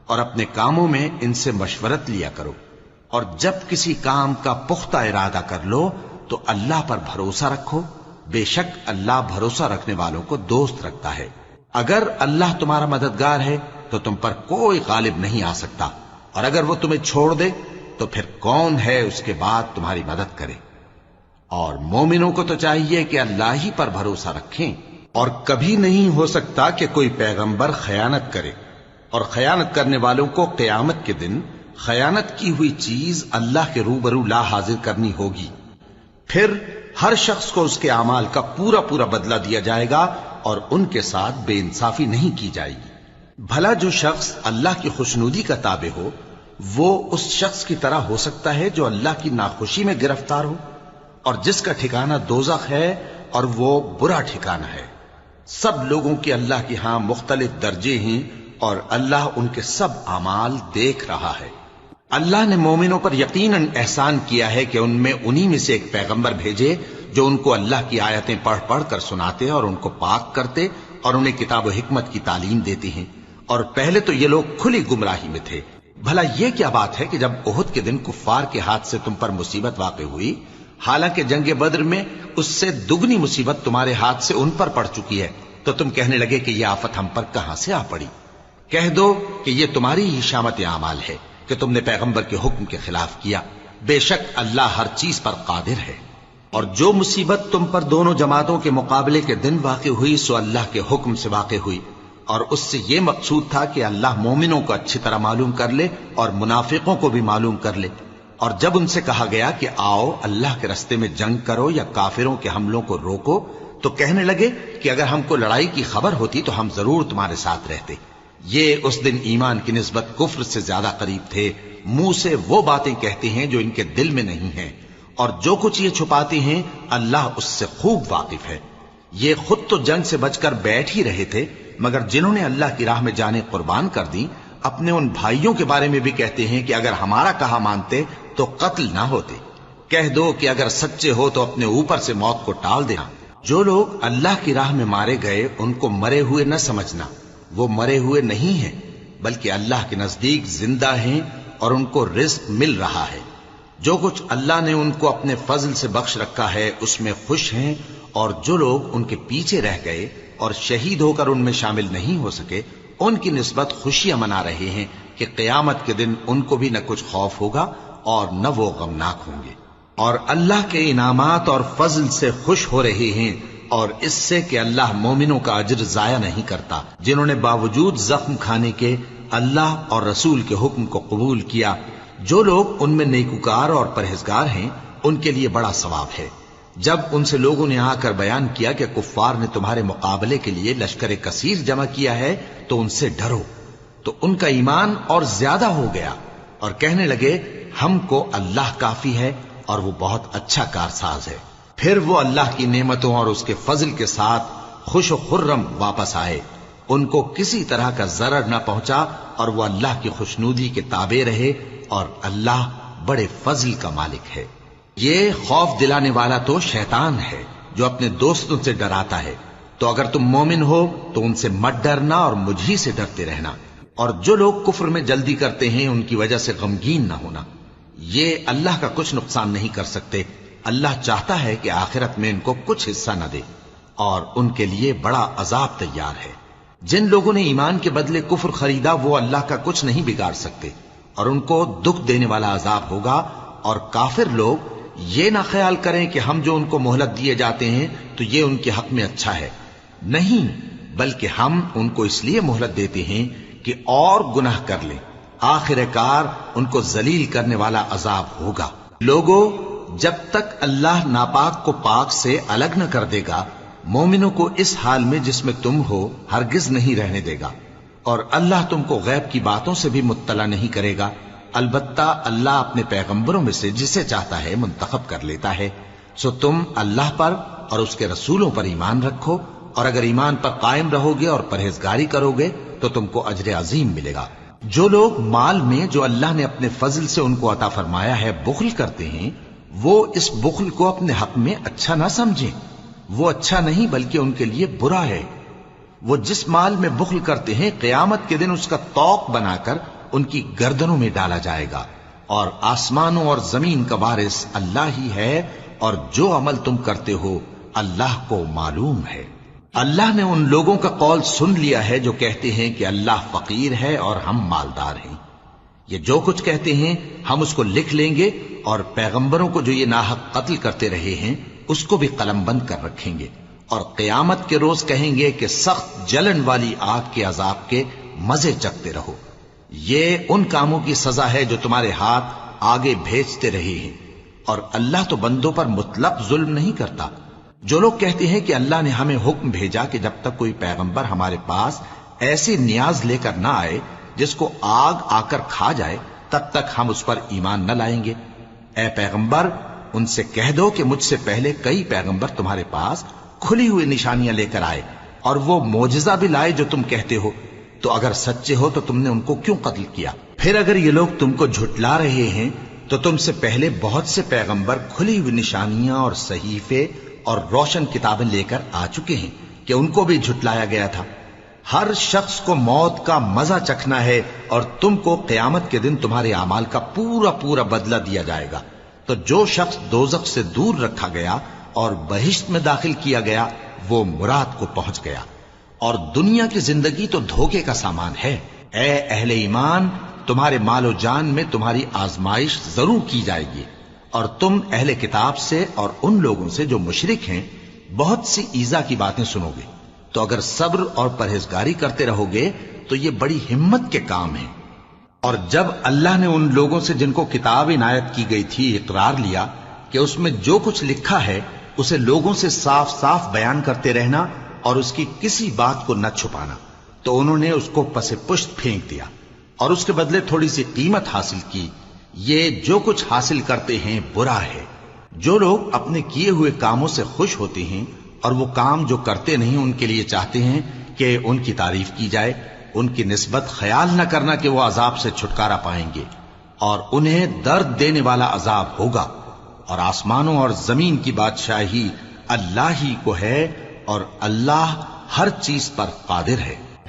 اور اپنے کاموں میں ان سے مشورت لیا کرو، اور جب کسی کام کا پختہ ارادہ کر لو تو اللہ پر بھروسہ رکھو، بے شک اللہ بھروسہ رکھنے والوں کو دوست رکھتا ہے۔ اگر اللہ تمہارا مددگار ہے تو تم پر کوئی غالب نہیں آ سکتا، اور اگر وہ تمہیں چھوڑ دے تو پھر کون ہے اس کے بعد تمہاری مدد کرے؟ اور مومنوں کو تو چاہیے کہ اللہ ہی پر بھروسہ رکھیں، اور کبھی نہیں ہو سکتا کہ کوئی پیغمبر خیانت کرے، اور خیانت کرنے والوں کو قیامت کے دن خیانت کی ہوئی چیز اللہ کے روبرو لا حاضر کرنی ہوگی، پھر ہر شخص کو اس کے اعمال کا پورا پورا بدلہ دیا جائے گا، اور ان کے ساتھ بے انصافی نہیں کی جائے گی۔ بھلا جو شخص اللہ کی خوشنودی کا تابع ہو وہ اس شخص کی طرح ہو سکتا ہے جو اللہ کی ناخوشی میں گرفتار ہو، اور جس کا ٹھکانہ دوزخ ہے اور وہ برا ٹھکانہ ہے۔ سب لوگوں کے اللہ کے ہاں مختلف درجے ہیں، اور اللہ ان کے سب اعمال دیکھ رہا ہے۔ اللہ نے مومنوں پر یقیناً احسان کیا ہے کہ ان میں انہی میں سے ایک پیغمبر بھیجے جو ان کو اللہ کی آیتیں پڑھ پڑھ کر سناتے اور ان کو پاک کرتے اور انہیں کتاب و حکمت کی تعلیم دیتے ہیں، اور پہلے تو یہ لوگ کھلی گمراہی میں تھے۔ بھلا یہ کیا بات ہے کہ جب احد کے دن کفار کے ہاتھ سے تم پر مصیبت واقع ہوئی، حالانکہ جنگ بدر میں اس سے دگنی مصیبت تمہارے ہاتھ سے ان پر پڑ چکی ہے، تو تم کہنے لگے کہ یہ آفت ہم پر کہاں سے آ پڑی؟ کہہ دو کہ یہ تمہاری ہی شامت اعمال ہے کہ تم نے پیغمبر کے حکم کے خلاف کیا، بے شک اللہ ہر چیز پر قادر ہے۔ اور جو مصیبت تم پر دونوں جماعتوں کے مقابلے کے دن واقع ہوئی سو اللہ کے حکم سے واقع ہوئی، اور اس سے یہ مقصود تھا کہ اللہ مومنوں کو اچھی طرح معلوم کر لے اور منافقوں کو بھی معلوم کر لے۔ اور جب ان سے کہا گیا کہ آؤ اللہ کے راستے میں جنگ کرو یا کافروں کے حملوں کو روکو، تو کہنے لگے کہ اگر ہم کو لڑائی کی خبر ہوتی تو ہم ضرور تمہارے ساتھ رہتے۔ یہ اس دن ایمان کی نسبت کفر سے زیادہ قریب تھے، منہ سے وہ باتیں کہتے ہیں جو ان کے دل میں نہیں ہیں، اور جو کچھ یہ چھپاتے ہیں اللہ اس سے خوب واقف ہے۔ یہ خود تو جنگ سے بچ کر بیٹھ ہی رہے تھے، مگر جنہوں نے اللہ کی راہ میں جانیں قربان کر دیں اپنے ان بھائیوں کے بارے میں بھی کہتے ہیں کہ اگر ہمارا کہا مانتے تو قتل نہ ہوتے۔ کہہ دو کہ اگر سچے ہو تو اپنے اوپر سے موت کو ٹال دینا۔ جو لوگ اللہ کی راہ میں مارے گئے ان کو مرے ہوئے نہ سمجھنا، وہ مرے ہوئے نہیں ہیں، بلکہ اللہ کے نزدیک زندہ ہیں اور ان کو رزق مل رہا ہے۔ جو کچھ اللہ نے ان کو اپنے فضل سے بخش رکھا ہے اس میں خوش ہیں، اور جو لوگ ان کے پیچھے رہ گئے اور شہید ہو کر ان میں شامل نہیں ہو سکے، ان کی نسبت خوشیاں منا رہے ہیں کہ قیامت کے دن ان کو بھی نہ کچھ خوف ہوگا اور نہ وہ غمناک ہوں گے، اور اللہ کے انعامات اور فضل سے خوش ہو رہے ہیں، اور اس سے کہ اللہ مومنوں کا اجر ضائع نہیں کرتا جنہوں نے باوجود زخم کھانے کے اللہ اور رسول کے حکم کو قبول کیا۔ جو لوگ ان میں نیکوکار اور پرہیزگار ہیں ان کے لیے بڑا ثواب ہے۔ جب ان سے لوگوں نے آ کر بیان کیا کہ کفار نے تمہارے مقابلے کے لیے لشکر کثیر جمع کیا ہے تو ان سے ڈرو، تو ان کا ایمان اور زیادہ ہو گیا اور کہنے لگے ہم کو اللہ کافی ہے اور وہ بہت اچھا کارساز ہے۔ پھر وہ اللہ کی نعمتوں اور اس کے فضل کے ساتھ خوش و خرم واپس آئے، ان کو کسی طرح کا ضرر نہ پہنچا اور وہ اللہ کی خوشنودی کے تابع رہے، اور اللہ بڑے فضل کا مالک ہے۔ یہ خوف دلانے والا تو شیطان ہے جو اپنے دوستوں سے ڈراتا ہے، تو اگر تم مومن ہو تو ان سے مت ڈرنا اور مجھ ہی سے ڈرتے رہنا، اور جو لوگ کفر میں جلدی کرتے ہیں ان کی وجہ سے غمگین نہ ہونا، یہ اللہ کا کچھ نقصان نہیں کر سکتے۔ اللہ چاہتا ہے کہ آخرت میں ان کو کچھ حصہ نہ دے، اور ان کے لیے بڑا عذاب تیار ہے۔ جن لوگوں نے ایمان کے بدلے کفر خریدا وہ اللہ کا کچھ نہیں بگاڑ سکتے، اور ان کو دکھ دینے والا عذاب ہوگا۔ اور کافر لوگ یہ نہ خیال کریں کہ ہم جو ان کو مہلت دیے جاتے ہیں تو یہ ان کے حق میں اچھا ہے، نہیں، بلکہ ہم ان کو اس لیے مہلت دیتے ہیں کہ اور گناہ کر لیں، آخر کار ان کو ذلیل کرنے والا عذاب ہوگا۔ لوگوں، جب تک اللہ ناپاک کو پاک سے الگ نہ کر دے گا، مومنوں کو اس حال میں جس میں تم ہو ہرگز نہیں رہنے دے گا، اور اللہ تم کو غیب کی باتوں سے بھی مطلع نہیں کرے گا۔ البتہ اللہ اپنے پیغمبروں میں سے جسے چاہتا ہے منتخب کر لیتا ہے۔ سو تم اللہ پر اور اس کے رسولوں پر ایمان رکھو، اور اگر ایمان پر قائم رہو گے اور پرہیزگاری کرو گے تو تم کو اجر عظیم ملے گا۔ جو لوگ مال میں جو اللہ نے اپنے فضل سے ان کو عطا فرمایا ہے بخل کرتے ہیں، وہ اس بخل کو اپنے حق میں اچھا نہ سمجھیں، وہ اچھا نہیں بلکہ ان کے لیے برا ہے۔ وہ جس مال میں بخل کرتے ہیں قیامت کے دن اس کا طوق بنا کر ان کی گردنوں میں ڈالا جائے گا، اور آسمانوں اور زمین کا وارث اللہ ہی ہے، اور جو عمل تم کرتے ہو اللہ کو معلوم ہے۔ اللہ نے ان لوگوں کا قول سن لیا ہے جو کہتے ہیں کہ اللہ فقیر ہے اور ہم مالدار ہیں۔ یہ جو کچھ کہتے ہیں ہم اس کو لکھ لیں گے، اور پیغمبروں کو جو یہ ناحق قتل کرتے رہے ہیں اس کو بھی قلم بند کر رکھیں گے، اور قیامت کے روز کہیں گے کہ سخت جلن والی آگ کے عذاب کے مزے چکھتے رہو۔ یہ ان کاموں کی سزا ہے جو تمہارے ہاتھ آگے بھیجتے رہے ہیں، اور اللہ تو بندوں پر مطلق ظلم نہیں کرتا۔ جو لوگ کہتے ہیں کہ اللہ نے ہمیں حکم بھیجا کہ جب تک کوئی پیغمبر ہمارے پاس ایسی نیاز لے کر نہ آئے جس کو آگ آ کر کھا جائے تب تک ہم اس پر ایمان نہ لائیں گے، اے پیغمبر ان سے کہہ دو کہ مجھ سے پہلے کئی پیغمبر تمہارے پاس کھلی ہوئی نشانیاں لے کر آئے، اور وہ معجزہ بھی لائے جو تم کہتے ہو، تو اگر سچے ہو تو تم نے ان کو کیوں قتل کیا؟ پھر اگر یہ لوگ تم کو جھٹلا رہے ہیں تو تم سے پہلے بہت سے پیغمبر کھلی ہوئی نشانیاں اور صحیفے اور روشن کتابیں لے کر آ چکے ہیں کہ ان کو بھی جھٹلایا گیا تھا۔ ہر شخص کو موت کا مزہ چکھنا ہے، اور تم کو قیامت کے دن تمہارے اعمال کا پورا پورا بدلہ دیا جائے گا۔ تو جو شخص دوزخ سے دور رکھا گیا اور بہشت میں داخل کیا گیا وہ مراد کو پہنچ گیا، اور دنیا کی زندگی تو دھوکے کا سامان ہے۔ اے اہل ایمان، تمہارے مال و جان میں تمہاری آزمائش ضرور کی جائے گی، اور تم اہل کتاب سے اور ان لوگوں سے جو مشرک ہیں بہت سی ایذا کی باتیں سنو گے، تو اگر صبر اور پرہیزگاری کرتے رہو گے تو یہ بڑی ہمت کے کام ہیں۔ اور جب اللہ نے ان لوگوں سے جن کو کتاب عنایت کی گئی تھی اقرار لیا کہ اس میں جو کچھ لکھا ہے اسے لوگوں سے صاف صاف بیان کرتے رہنا اور اس کی کسی بات کو نہ چھپانا، تو انہوں نے اس کو پس پشت پھینک دیا اور اس کے بدلے تھوڑی سی قیمت حاصل کی۔ یہ جو کچھ حاصل کرتے ہیں برا ہے۔ جو لوگ اپنے کیے ہوئے کاموں سے خوش ہوتے ہیں اور وہ کام جو کرتے نہیں ان کے لیے چاہتے ہیں کہ ان کی تعریف کی جائے، ان کی نسبت خیال نہ کرنا کہ وہ عذاب سے چھٹکارا پائیں گے، اور انہیں درد دینے والا عذاب ہوگا۔ اور آسمانوں اور زمین کی بادشاہی اللہ ہی کو ہے، اور اللہ ہر چیز پر قادر ہے۔